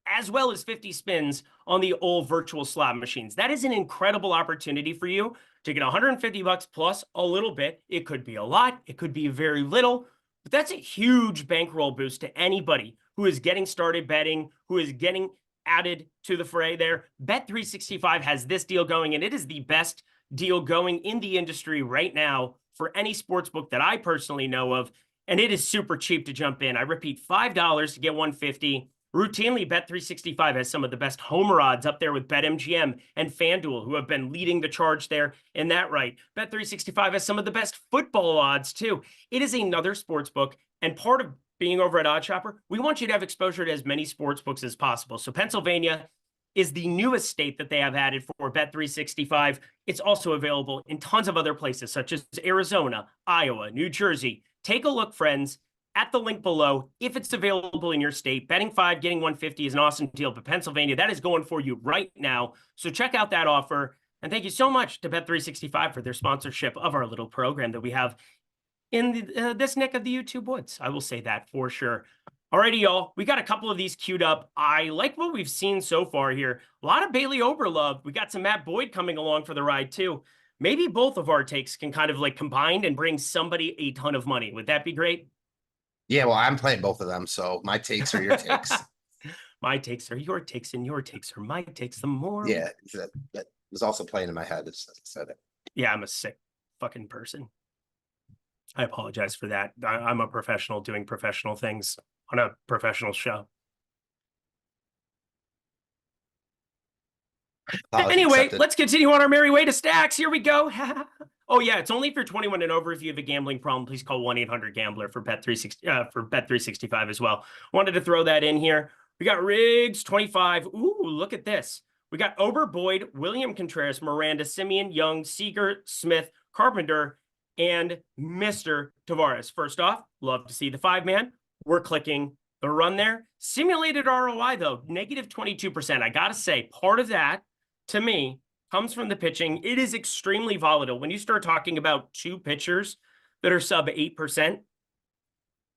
Speaker 2: as 50 spins on the old virtual slot machines. That is an incredible opportunity for you to get $150 plus a little bit. It could be a lot, it could be very little, but that's a huge bankroll boost to anybody who is getting started betting, who is getting added to the fray there. Bet365 has this deal going, and it is the best deal going in the industry right now for any sports book that I personally know of, and it is super cheap to jump in. I repeat, $5 to get $150. Routinely, Bet365 has some of the best homer odds up there with BetMGM and FanDuel, who have been leading the charge there in that right. Bet365 has some of the best football odds, too. It is another sports book, and part of being over at OddsShopper, we want you to have exposure to as many sports books as possible. So Pennsylvania is the newest state that they have added for Bet365. It's also available in tons of other places, such as Arizona, Iowa, New Jersey. Take a look, friends, at the link below. If it's available in your state, betting 5, getting 150 is an awesome deal. But Pennsylvania, that is going for you right now. So check out that offer. And thank you so much to Bet365 for their sponsorship of our little program that we have in this neck of the YouTube woods. I will say that for sure. Alrighty, y'all. We got a couple of these queued up. I like what we've seen so far here. A lot of Bailey Ober love. We got some Matt Boyd coming along for the ride too. Maybe both of our takes can kind of like combine and bring somebody a ton of money. Would that be great?
Speaker 1: Yeah, well, I'm playing both of them, so my takes are your takes.
Speaker 2: My takes are your takes, and your takes are my takes. The more,
Speaker 1: Yeah, that was also playing in my head. As I said it.
Speaker 2: Yeah, I'm a sick fucking person. I apologize for that. I'm a professional doing professional things on a professional show. Anyway,
Speaker 1: Accepted.
Speaker 2: let's continue on our merry way to stacks. Here we go. Oh yeah, it's only if you're 21 and over. If you have a gambling problem, please call 1-800-GAMBLER for Bet365 as well. Wanted to throw that in here. We got Riggs 25. Ooh, look at this. We got Ober, Boyd, William Contreras, Miranda, Simeon, Young, Seager, Smith, Carpenter, and Mr. Tavares. First off, love to see the 5-man. We're clicking the run there. Simulated ROI though, negative 22%. I gotta say, part of that to me comes from the pitching. It is extremely volatile. When you start talking about two pitchers that are sub 8%,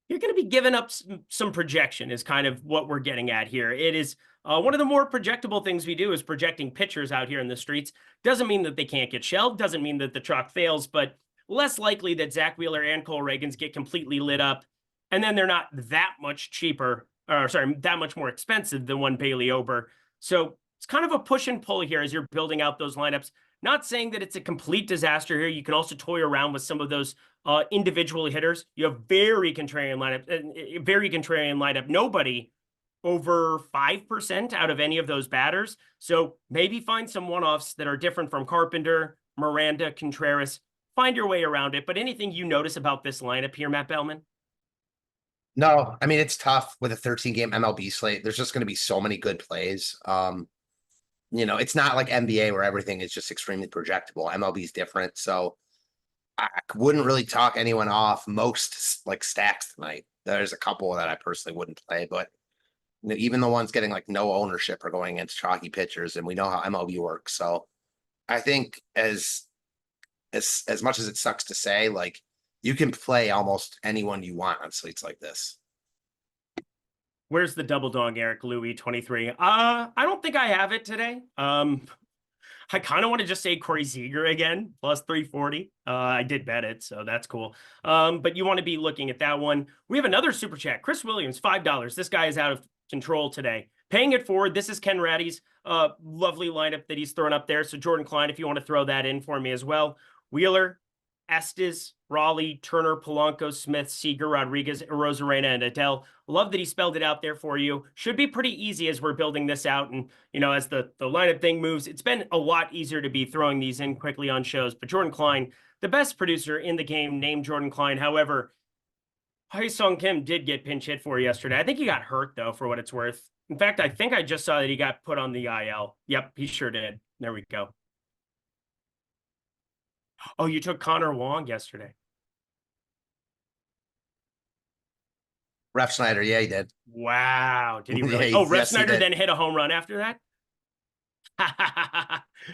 Speaker 2: you're going to be giving up some projection is kind of what we're getting at here. It is one of the more projectable things we do is projecting pitchers out here in the streets. Doesn't mean that they can't get shelled. Doesn't mean that the truck fails, but less likely that Zach Wheeler and Cole Reagans get completely lit up. And then they're not that much cheaper, or sorry, that much more expensive than one Bailey Ober. So it's kind of a push and pull here as you're building out those lineups. Not saying that it's a complete disaster here. You can also toy around with some of those individual hitters. You have very contrarian lineup. Nobody over 5% out of any of those batters. So maybe find some one-offs that are different from Carpenter, Miranda, Contreras. Find your way around it. But anything you notice about this lineup here, Matt Belman?
Speaker 1: No, I mean, it's tough with a 13-game MLB slate. There's just going to be so many good plays. It's not like NBA where everything is just extremely projectable. MLB is different. So I wouldn't really talk anyone off most like stacks tonight. There's a couple that I personally wouldn't play, but even the ones getting like no ownership are going against chalky pitchers, and we know how MLB works. So I think as much as it sucks to say, like you can play almost anyone you want on slates like this.
Speaker 2: Where's the double dog, Eric Louis 23? I don't think I have it today. I kind of want to just say Corey Seager again, plus 340. I did bet it, so that's cool. But you want to be looking at that one. We have another super chat. Chris Williams, $5. This guy is out of control today. Paying it forward. This is Ken Ratty's lovely lineup that he's thrown up there. So Jordan Klein, if you want to throw that in for me as well. Wheeler, Estes, Raleigh, Turner, Polanco, Smith, Seager, Rodriguez, Rosarena, and Adele. Love that he spelled it out there for you. Should be pretty easy as we're building this out. And, as the lineup thing moves, it's been a lot easier to be throwing these in quickly on shows. But Jordan Klein, the best producer in the game, named Jordan Klein. However, Hyesung Kim did get pinch hit for yesterday. I think he got hurt, though, for what it's worth. In fact, I think I just saw that he got put on the IL. Yep, he sure did. There we go. Oh, you took Connor Wong yesterday.
Speaker 1: Ref Snyder, yeah, he did.
Speaker 2: Wow. Did he really?
Speaker 1: Yeah,
Speaker 2: Ref
Speaker 1: yes,
Speaker 2: Snyder then hit a home run after that?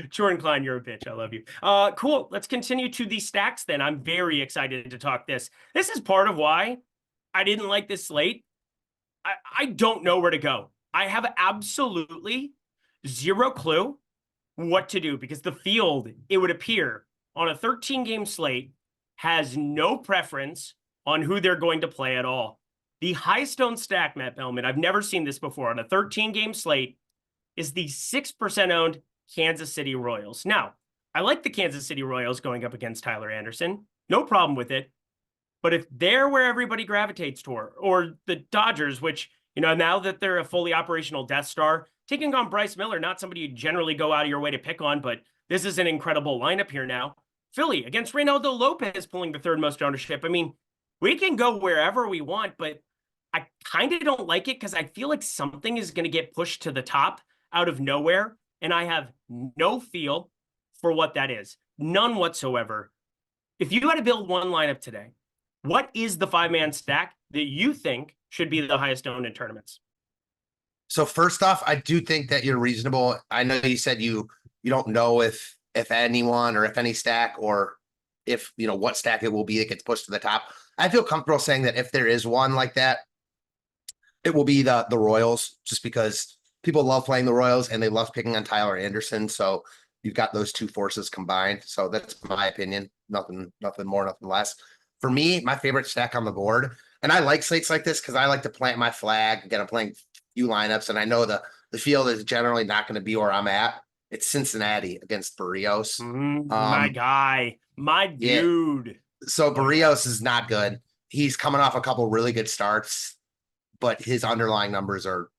Speaker 2: Jordan Klein, you're a bitch. I love you. Cool. Let's continue to the stacks then. I'm very excited to talk this. This is part of why I didn't like this slate. I don't know where to go. I have absolutely zero clue what to do because the field, it would appear, on a 13-game slate, has no preference on who they're going to play at all. The highest owned stack, Matt Belman, I've never seen this before, on a 13-game slate, is the 6% owned Kansas City Royals. Now, I like the Kansas City Royals going up against Tyler Anderson. No problem with it. But if they're where everybody gravitates toward, or the Dodgers, which, You know, now that they're a fully operational Death Star, taking on Bryce Miller, not somebody you generally go out of your way to pick on, but this is an incredible lineup here now. Philly against Reynaldo Lopez pulling the third most ownership. I mean, we can go wherever we want, but I kind of don't like it because I feel like something is going to get pushed to the top out of nowhere, and I have no feel for what that is. None whatsoever. If you had to build one lineup today, what is the 5-man stack that you think should be the highest owned in tournaments?
Speaker 1: So first off, I do think that you're reasonable. I know you said you don't know if anyone or if any stack or if what stack it will be that gets pushed to the top. I feel comfortable saying that if there is one like that, it will be the Royals, just because people love playing the Royals and they love picking on Tyler Anderson. So you've got those two forces combined. So that's my opinion. Nothing more, nothing less. For me, my favorite stack on the board, and I like slates like this because I like to plant my flag. Again, I'm playing few lineups, and I know the field is generally not going to be where I'm at. It's Cincinnati against Barrios.
Speaker 2: My guy, my dude.
Speaker 1: Yeah. So Barrios is not good. He's coming off a couple really good starts, but his underlying numbers are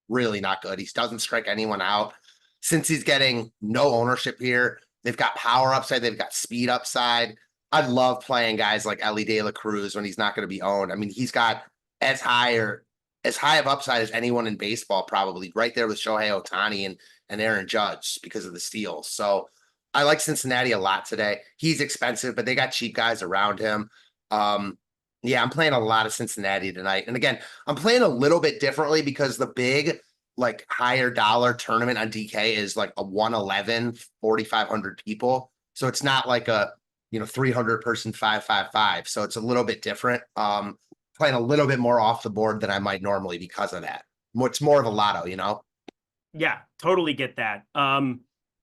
Speaker 1: really not good. He doesn't strike anyone out. Since he's getting no ownership here, they've got power upside, they've got speed upside. I love playing guys like Ellie De La Cruz when he's not going to be owned. I mean, he's got as high of upside as anyone in baseball, probably right there with Shohei Ohtani and Aaron Judge because of the steals. So I like Cincinnati a lot today. He's expensive, but they got cheap guys around him. Yeah, I'm playing a lot of Cincinnati tonight. And again, I'm playing a little bit differently because the big, like, higher dollar tournament on DK is like a 111, 4,500 people. So it's not like a 300 person 555. So it's a little bit different. Playing a little bit more off the board than I might normally because of that. It's more of a lotto,
Speaker 2: Yeah, totally get that.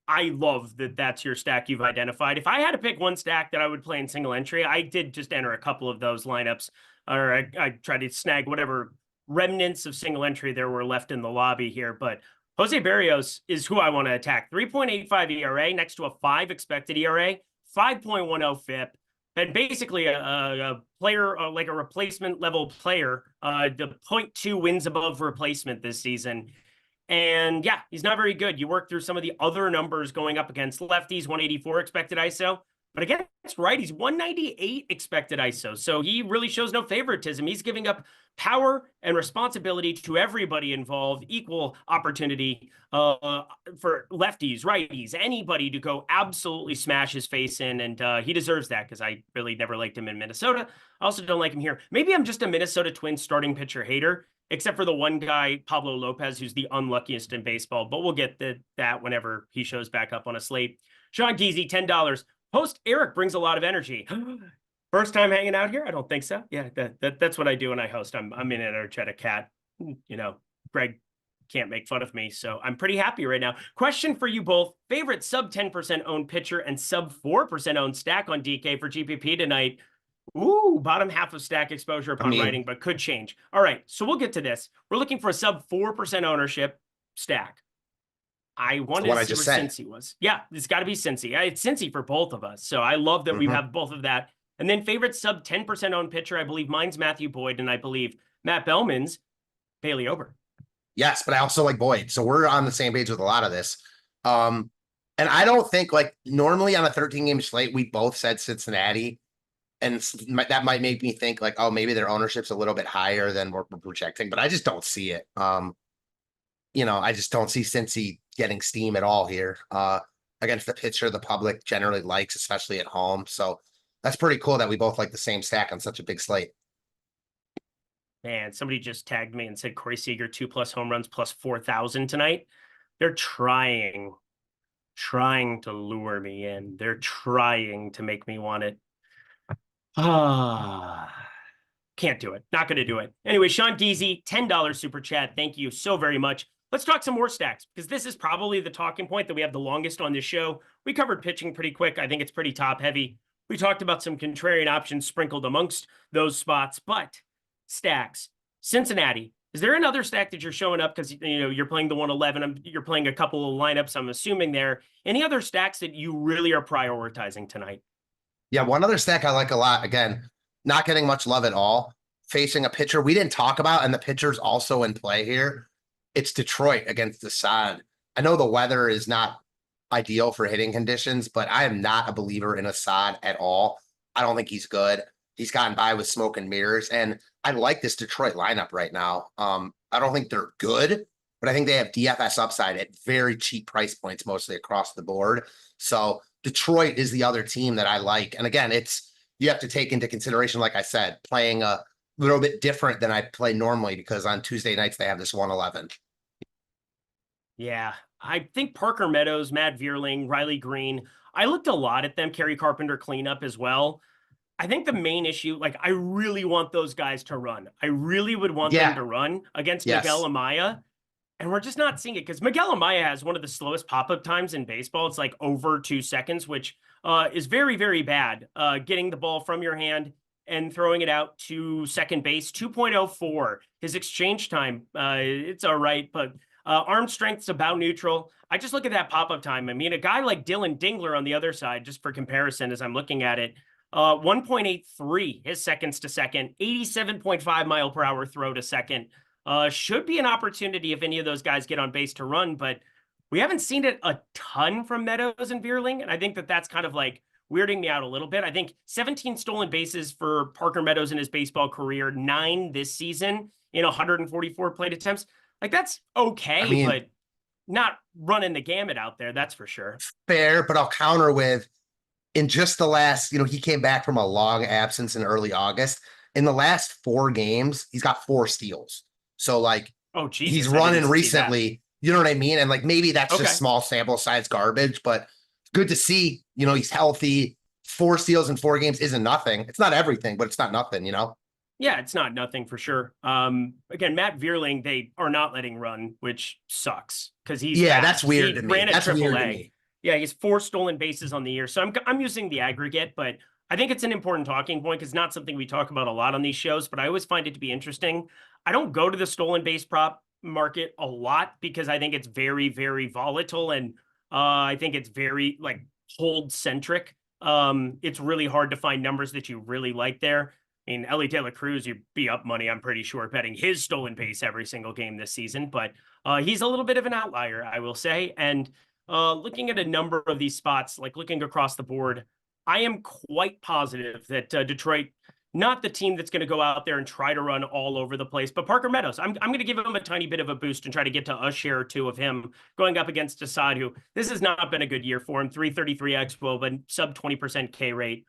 Speaker 2: I love that that's your stack you've identified. If I had to pick one stack that I would play in single entry, I did just enter a couple of those lineups, or I tried to snag whatever remnants of single entry there were left in the lobby here. But Jose Barrios is who I want to attack. 3.85 ERA next to a 5 expected ERA, 5.10 FIP. And basically a player, like a replacement level player, the 0.2 wins above replacement this season. And yeah, he's not very good. You work through some of the other numbers going up against lefties, 184 expected ISO. But against righties, 198 expected ISO. So he really shows no favoritism. He's giving up power and responsibility to everybody involved, equal opportunity for lefties, righties, anybody to go absolutely smash his face in. And he deserves that because I really never liked him in Minnesota. I also don't like him here. Maybe I'm just a Minnesota Twins starting pitcher hater, except for the one guy, Pablo Lopez, who's the unluckiest in baseball. But we'll get that whenever he shows back up on a slate. Sean Geezy, $10. Host Eric brings a lot of energy. First time hanging out here? I don't think so. Yeah, that's what I do when I host. I'm an energetic cat. Greg can't make fun of me, so I'm pretty happy right now. Question for you both. Favorite sub 10% owned pitcher and sub 4% owned stack on DK for GPP tonight? Ooh, bottom half of stack exposure upon writing, but could change. All right, so we'll get to this. We're looking for a sub 4% ownership stack. I wanted to see where Cincy was. Yeah, it's got to be Cincy. It's Cincy for both of us. So I love that we have both of that. And then favorite sub 10% owned pitcher, I believe mine's Matthew Boyd, and I believe Matt Belman's Bailey Ober.
Speaker 1: Yes, but I also like Boyd. So we're on the same page with a lot of this. And I don't think, like, normally on a 13-game slate, we both said Cincinnati. And that might make me think, like, oh, maybe their ownership's a little bit higher than we're projecting. But I just don't see it. I just don't see Cincy getting steam at all here against the pitcher the public generally likes, especially at home. So that's pretty cool that we both like the same stack on such a big slate.
Speaker 2: Man, somebody just tagged me and said Corey Seager 2+ home runs plus 4,000 tonight. They're trying to lure me in. They're trying to make me want it. Can't do it. Not going to do it. Anyway, Sean Geezy, $10 super chat. Thank you so very much. Let's talk some more stacks because this is probably the talking point that we have the longest on this show. We covered pitching pretty quick. I think it's pretty top heavy. We talked about some contrarian options sprinkled amongst those spots, but stacks. Cincinnati. Is there another stack that you're showing up because you're playing the 111? You're playing a couple of lineups, I'm assuming there. Any other stacks that you really are prioritizing tonight?
Speaker 1: Yeah, one other stack I like a lot. Again, not getting much love at all. facing a pitcher we didn't talk about, and the pitcher's also in play here. It's Detroit against Assad. I know the weather is not ideal for hitting conditions, but I am not a believer in Assad at all. I don't think he's good. He's gotten by with smoke and mirrors, and I like this Detroit lineup right now. I don't think they're good, but I think they have DFS upside at very cheap price points, mostly across the board. So Detroit is the other team that I like. And again, you have to take into consideration, like I said, playing a little bit different than I play normally, because on Tuesday nights they have this 111.
Speaker 2: Yeah, I think Parker Meadows, Matt Vierling, Riley Green, I looked a lot at them. Kerry Carpenter cleanup as well. I think the main issue, like, I really want those guys to run. I really would want them to run against Miguel Amaya. And we're just not seeing it, because Miguel Amaya has one of the slowest pop-up times in baseball. It's like over 2 seconds, which is very, very bad. Getting the ball from your hand and throwing it out to second base, 2.04. His exchange time, it's all right, but arm strength's about neutral. I just look at that pop-up time. I mean, a guy like Dylan Dingler on the other side, just for comparison, as I'm looking at it, 1.83 his seconds to second, 87.5 mile per hour throw to second. Should be an opportunity if any of those guys get on base to run, but we haven't seen it a ton from Meadows and Vierling, and I think that's kind of like weirding me out a little bit. I think 17 stolen bases for Parker Meadows in his baseball career, 9 this season in 144 plate attempts. Like, that's okay, but not running the gamut out there, that's for sure.
Speaker 1: Fair, but I'll counter with, in just the last, he came back from a long absence in early August. In the last 4 games, he's got 4 steals. So, like,
Speaker 2: oh, Jesus,
Speaker 1: he's running recently. You know what I mean? And, like, maybe that's just small sample size garbage, but good to see, he's healthy. 4 steals in 4 games isn't nothing. It's not everything, but it's not nothing,
Speaker 2: Yeah, it's not nothing for sure. Again, Matt Vierling, they are not letting run, which sucks, because he's
Speaker 1: that's weird to me.
Speaker 2: Ran at
Speaker 1: That's weird to
Speaker 2: AAA.
Speaker 1: me.
Speaker 2: Yeah, he's 4 stolen bases on the year. So I'm using the aggregate, but I think it's an important talking point, because it's not something we talk about a lot on these shows, but I always find it to be interesting. I don't go to the stolen base prop market a lot, because I think it's very, very volatile, and I think it's very, like, hold centric. It's really hard to find numbers that you really like there. I mean, Ellie De La Cruz, you'd be up money, I'm pretty sure, betting his stolen base every single game this season, but he's a little bit of an outlier, I will say. And looking at a number of these spots, like looking across the board, I am quite positive that Detroit, not the team that's going to go out there and try to run all over the place, but Parker Meadows, I'm going to give him a tiny bit of a boost and try to get to a share or 2 of him going up against Assad, who this has not been a good year for him. 333 xWOB, but sub 20% K rate.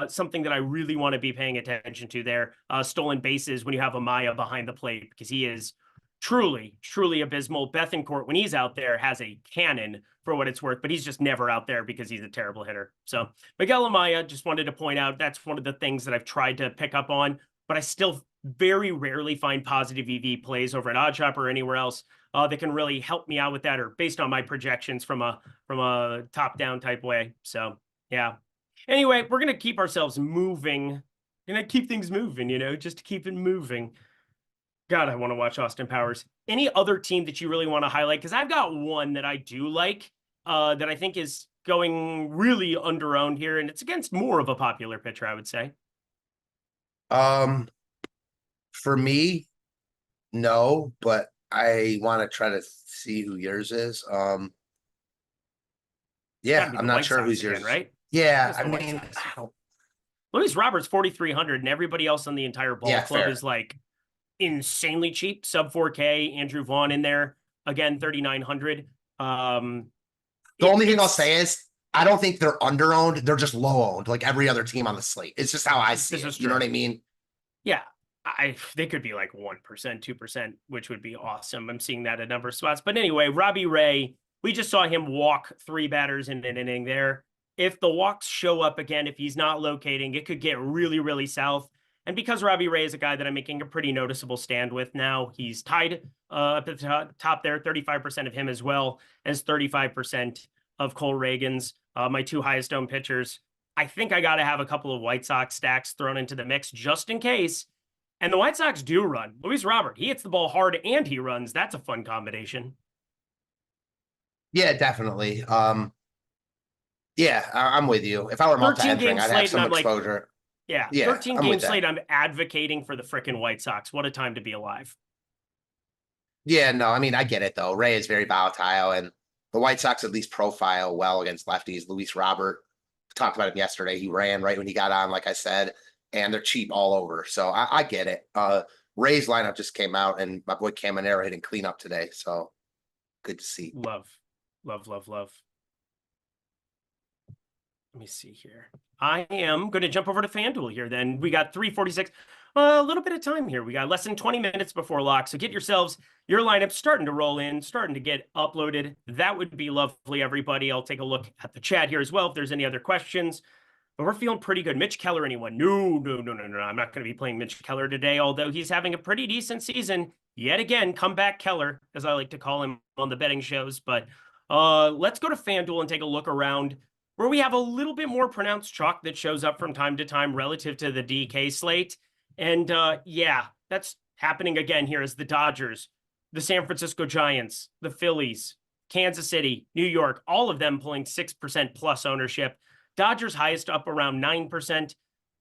Speaker 2: Something that I really want to be paying attention to there. Stolen bases when you have Amaya behind the plate, because he is truly, truly abysmal. Bethencourt, when he's out there, has a cannon for what it's worth, but he's just never out there because he's a terrible hitter. So Miguel Amaya, just wanted to point out, that's one of the things that I've tried to pick up on, but I still very rarely find positive EV plays over at OddsShop or anywhere else that can really help me out with that, or based on my projections from a top-down type way. So yeah. Anyway, we're going to keep ourselves moving. We're going to keep things moving, just to keep it moving. God, I want to watch Austin Powers. Any other team that you really want to highlight? Because I've got one that I do like, that I think is going really under-owned here, and it's against more of a popular pitcher, I would say.
Speaker 1: For me, no, but I want to try to see who yours is. Yeah, I'm not sure who's yours,
Speaker 2: right?
Speaker 1: Yeah, I mean,
Speaker 2: Luis Roberts, 4,300, and everybody else on the entire ball club
Speaker 1: fair.
Speaker 2: is like insanely cheap, sub 4K. Andrew Vaughn in there again, 3,900.
Speaker 1: The only thing I'll say is I don't think they're under-owned. They're just low-owned, like every other team on the slate. It's just how I see it. You know what I mean?
Speaker 2: Yeah, they could be like 1%, 2%, which would be awesome. I'm seeing that at a number of spots. But anyway, Robbie Ray, we just saw him walk 3 batters in an inning there. If the walks show up again, if he's not locating, it could get really, really south. And because Robbie Ray is a guy that I'm making a pretty noticeable stand with now, he's tied up at the top there, 35% of him as well as 35% of Cole Reagan's, my 2 highest owned pitchers. I think I got to have a couple of White Sox stacks thrown into the mix just in case. And the White Sox do run. Luis Robert, he hits the ball hard and he runs. That's a fun combination.
Speaker 1: Yeah, definitely. Yeah, I'm with you. If I were multi-entering, I'd have some exposure.
Speaker 2: Yeah,
Speaker 1: Yeah,
Speaker 2: 13
Speaker 1: I'm
Speaker 2: game
Speaker 1: with that.
Speaker 2: slate. I'm advocating for the frickin' White Sox. What a time to be alive.
Speaker 1: Yeah, no, I mean, I get it though. Ray is very volatile, and the White Sox at least profile well against lefties. Luis Robert talked about him yesterday. He ran right when he got on, like I said, and they're cheap all over. So I get it. Ray's lineup just came out, and my boy Caminero hitting cleanup today. So good to see.
Speaker 2: Love, love, love, love. Let me see here. I am going to jump over to FanDuel here. Then we got 346. A little bit of time here. We got less than 20 minutes before lock. So get yourselves your lineup starting to roll in, starting to get uploaded. That would be lovely, everybody. I'll take a look at the chat here as well if there's any other questions. But we're feeling pretty good. Mitch Keller, anyone? No. I'm not going to be playing Mitch Keller today, although he's having a pretty decent season. Yet again, comeback Keller, as I like to call him on the betting shows. But let's go to FanDuel and take a look around where we have a little bit more pronounced chalk that shows up from time to time relative to the DK slate. And yeah, that's happening again here as the Dodgers, the San Francisco Giants, the Phillies, Kansas City, New York, all of them pulling 6% plus ownership. Dodgers highest up around 9%.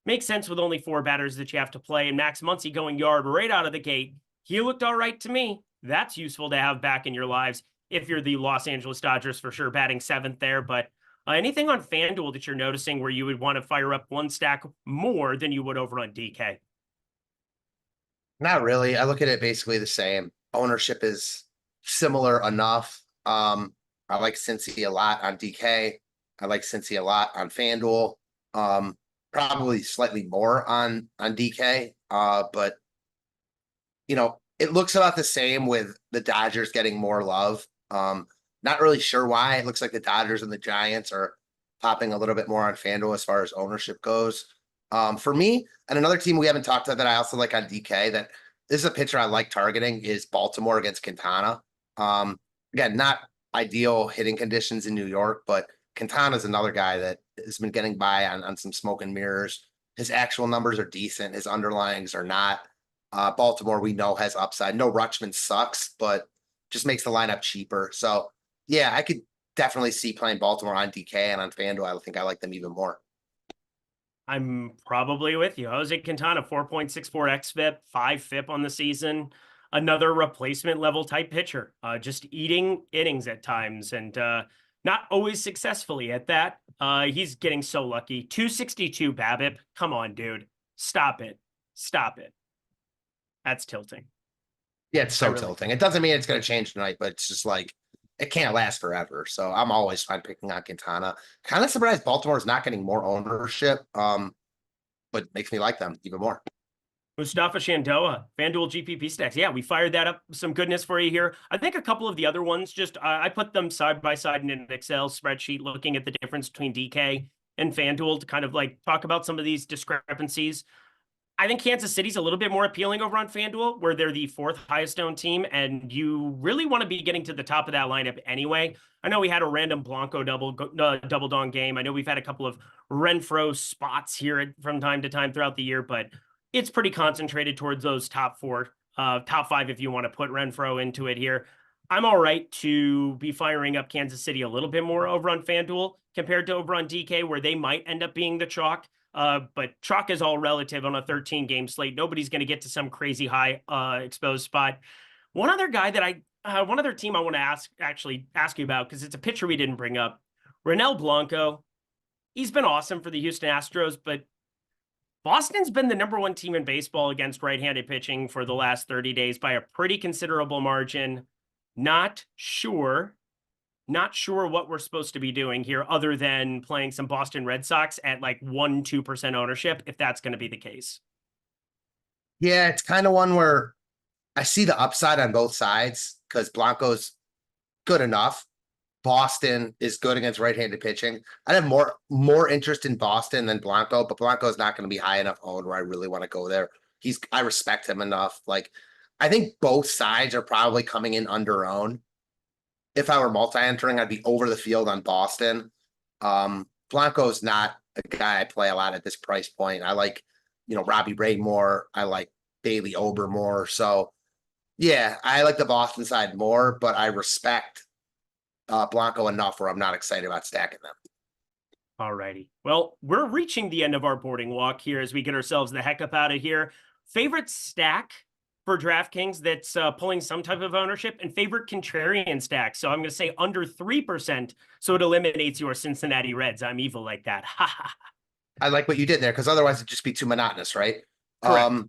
Speaker 2: Makes sense with only 4 batters that you have to play. And Max Muncy going yard right out of the gate. He looked all right to me. That's useful to have back in your lives if you're the Los Angeles Dodgers, for sure, batting 7th there. But anything on FanDuel that you're noticing where you would want to fire up one stack more than you would over on DK?
Speaker 1: Not really. I look at it basically the same. Ownership is similar enough. I like Cincy a lot on DK. I like Cincy a lot on FanDuel. Probably slightly more on DK. But you know, it looks about the same with the Dodgers getting more love. Not really sure why. It looks like the Dodgers and the Giants are popping a little bit more on FanDuel as far as ownership goes. For me, and another team we haven't talked about that I also like on DK, that this is a pitcher I like targeting, is Baltimore against Quintana. Again, not ideal hitting conditions in New York, but Quintana is another guy that has been getting by on some smoke and mirrors. His actual numbers are decent. His underlyings are not. Baltimore, we know, has upside. No, Rutschman sucks, but just makes the lineup cheaper. So, yeah, I could definitely see playing Baltimore on DK, and on FanDuel, I think I like them even more.
Speaker 2: I'm probably with you. Jose Quintana, 4.64 xFIP, 5 FIP on the season. Another replacement level type pitcher, just eating innings at times and not always successfully at that. He's getting so lucky. 262 BABIP. Come on, dude. Stop it. Stop it. That's tilting.
Speaker 1: Yeah, it's so tilting. It doesn't mean it's going to change tonight, but it's just like, it can't last forever. So I'm always fine picking on Quintana. Kind of surprised Baltimore's not getting more ownership, but makes me like them even more.
Speaker 2: Mustafa Shandoa, FanDuel GPP stacks. Yeah, we fired that up. Some goodness for you here. I think a couple of the other ones, just I put them side by side in an Excel spreadsheet, looking at the difference between DK and FanDuel to kind of like talk about some of these discrepancies. I think Kansas City's a little bit more appealing over on FanDuel, where they're the 4th highest owned team, and you really want to be getting to the top of that lineup anyway. I know we had a random Blanco double dong game. I know we've had a couple of Renfroe spots here from time to time throughout the year, but it's pretty concentrated towards those top 4, top 5 if you want to put Renfroe into it here. I'm all right to be firing up Kansas City a little bit more over on FanDuel compared to over on DK, where they might end up being the chalk. But chalk is all relative on a 13-game slate. Nobody's going to get to some crazy high exposed spot. One other guy that one other team I want to ask you about, because it's a pitcher we didn't bring up, Ronel Blanco. He's been awesome for the Houston Astros, but Boston's been the #1 team in baseball against right-handed pitching for the last 30 days by a pretty considerable margin. Not sure what we're supposed to be doing here other than playing some Boston Red Sox at like 1-2% ownership, if that's going to be the case.
Speaker 1: Yeah, it's kind of one where I see the upside on both sides because Blanco's good enough. Boston is good against right-handed pitching. I'd have more interest in Boston than Blanco, but Blanco's not going to be high enough owned where I really want to go there. I respect him enough. Like, I think both sides are probably coming in under owned. If I were multi-entering, I'd be over the field on Boston. Blanco's not a guy I play a lot at this price point. I like, Robbie Ray more. I like Bailey Ober more. So, yeah, I like the Boston side more, but I respect Blanco enough where I'm not excited about stacking them.
Speaker 2: Alrighty. Well, we're reaching the end of our boarding walk here as we get ourselves the heck up out of here. Favorite stack for DraftKings that's pulling some type of ownership, and favorite contrarian stack. So I'm going to say under 3%, so it eliminates your Cincinnati Reds. I'm evil like that.
Speaker 1: I like what you did there because otherwise it'd just be too monotonous, right?
Speaker 2: Correct.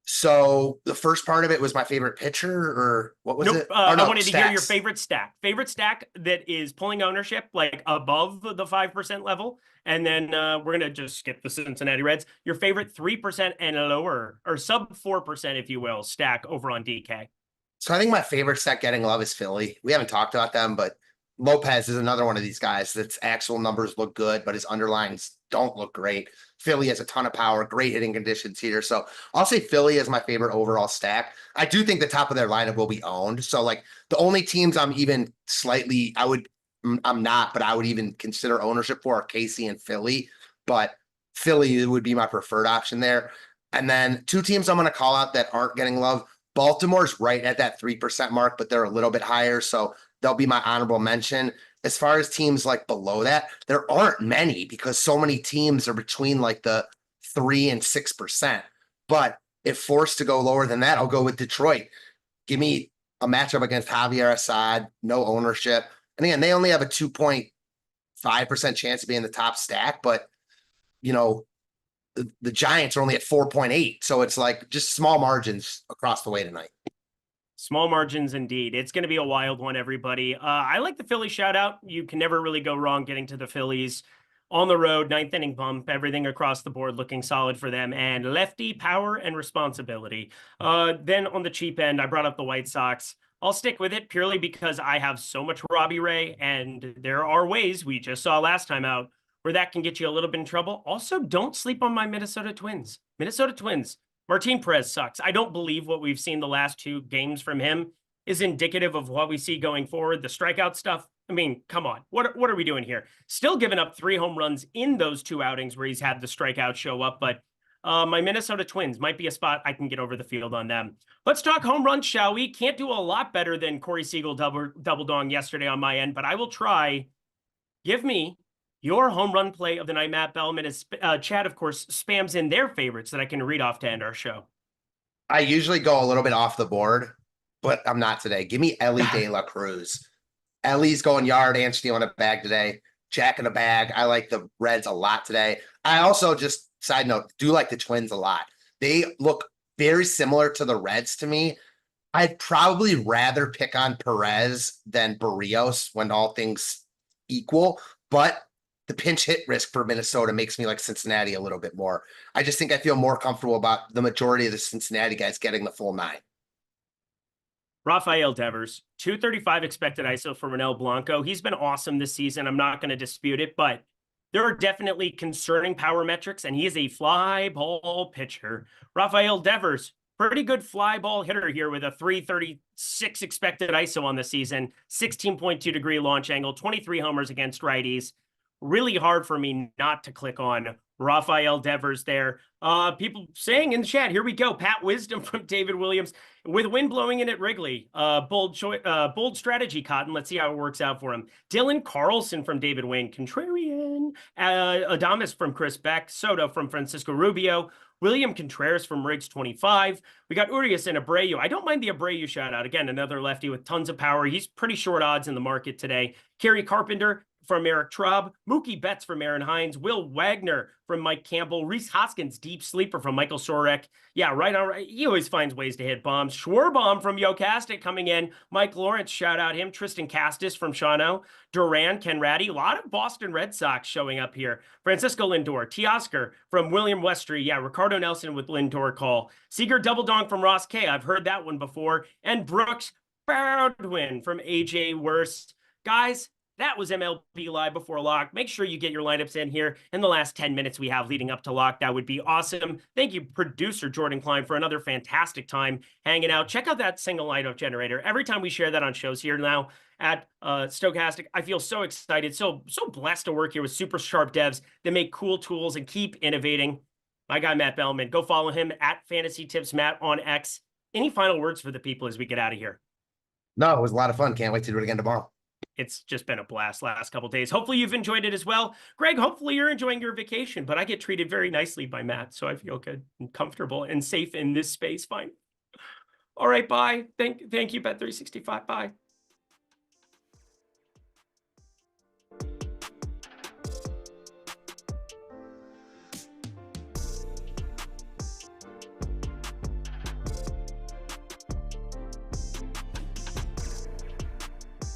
Speaker 1: So the first part of it was my favorite pitcher, or what was it?
Speaker 2: I
Speaker 1: No,
Speaker 2: wanted to hear your
Speaker 1: stats.
Speaker 2: favorite stack. Favorite stack that is pulling ownership like above the 5% level. And then we're going to just skip the Cincinnati Reds. Your favorite 3% and lower, or sub 4%, if you will, stack over on DK.
Speaker 1: So I think my favorite stack getting love is Philly. We haven't talked about them, but Lopez is another one of these guys that's actual numbers look good, but his underlines don't look great. Philly has a ton of power, great hitting conditions here. So I'll say Philly is my favorite overall stack. I do think the top of their lineup will be owned. So like the only teams I'm even slightly, I'm not, but I would even consider ownership for are Casey and Philly. But Philly would be my preferred option there. And then two teams I'm going to call out that aren't getting love. Baltimore's right at that 3% mark, but they're a little bit higher. So they'll be my honorable mention. As far as teams like below that, there aren't many because so many teams are between like the 3 and 6%. But if forced to go lower than that, I'll go with Detroit. Give me a matchup against Javier Assad, no ownership. And again, they only have a 2.5% chance of being the top stack, but you know, the Giants are only at 4.8. So it's like just small margins across the way tonight.
Speaker 2: Small margins indeed. It's going to be a wild one, everybody. I like the Philly shout out. You can never really go wrong getting to the Phillies on the road, 9th inning bump, everything across the board looking solid for them, and lefty power and responsibility. Then on the cheap end, I brought up the White Sox. I'll stick with it purely because I have so much Robbie Ray, and there are ways we just saw last time out where that can get you a little bit in trouble. Also, don't sleep on my Minnesota Twins. Minnesota Twins. Martin Perez sucks. I don't believe what we've seen the last 2 games from him is indicative of what we see going forward. The strikeout stuff, I mean, come on. What are we doing here? Still giving up 3 home runs in those 2 outings where he's had the strikeout show up, but my Minnesota Twins might be a spot I can get over the field on them. Let's talk home runs, shall we? Can't do a lot better than Corey Siegel double dong yesterday on my end, but I will try. Give me your home run play of the night. Matt Belman is Chad, of course, spams in their favorites that I can read off to end our show.
Speaker 1: I usually go a little bit off the board, but I'm not today. Give me Ellie De La Cruz. Ellie's going yard and stealing a bag today. Jack in a bag. I like the Reds a lot today. I also, just side note, do like the Twins a lot. They look very similar to the Reds to me. I'd probably rather pick on Perez than Barrios when all things equal, but the pinch hit risk for Minnesota makes me like Cincinnati a little bit more. I just think I feel more comfortable about the majority of the Cincinnati guys getting the full 9.
Speaker 2: Rafael Devers, 235 expected ISO for Ronel Blanco. He's been awesome this season. I'm not going to dispute it, but there are definitely concerning power metrics, and he is a fly ball pitcher. Rafael Devers, pretty good fly ball hitter here with a 336 expected ISO on the season, 16.2 degree launch angle, 23 homers against righties. Really hard for me not to click on Rafael Devers there. People saying in the chat, here we go. Pat Wisdom from David Williams with wind blowing in at Wrigley. Bold strategy, Cotton. Let's see how it works out for him. Dylan Carlson from David Wayne. Contrarian. Adamas from Chris Beck. Soto from Francisco Rubio. William Contreras from Riggs 25. We got Urias and Abreu. I don't mind the Abreu shout out. Again, another lefty with tons of power. He's pretty short odds in the market today. Kerry Carpenter from Eric Traub, Mookie Betts from Aaron Hines, Will Wagner from Mike Campbell, Reese Hoskins, deep sleeper from Michael Sorek. Yeah, right on. Right. He always finds ways to hit bombs. Schwarbaum from Yocastic coming in. Mike Lawrence, shout out him. Tristan Castis from Shawano. Duran, Ken Ratty. A lot of Boston Red Sox showing up here. Francisco Lindor, Teoscar from William Westry. Yeah, Ricardo Nelson with Lindor call. Seager Double Dong from Ross K. I've heard that one before. And Brooks Baldwin from AJ Worst. Guys, that was MLB Live before lock. Make sure you get your lineups in here in the last 10 minutes we have leading up to lock. That would be awesome. Thank you, producer Jordan Klein, for another fantastic time hanging out. Check out that single lineup generator. Every time we share that on shows here now at Stokastic, I feel so excited, so blessed to work here with super sharp devs that make cool tools and keep innovating. My guy, Matt Belman. Go follow him at Fantasy Tips Matt on X. Any final words for the people as we get out of here?
Speaker 1: No, it was a lot of fun. Can't wait to do it again tomorrow.
Speaker 2: it's just been a blast last couple days. Hopefully you've enjoyed it as well. Greg, hopefully you're enjoying your vacation, but I get treated very nicely by Matt, so I feel good and comfortable and safe in this space. Fine. All right, bye. Thank you, Bet365. Bye.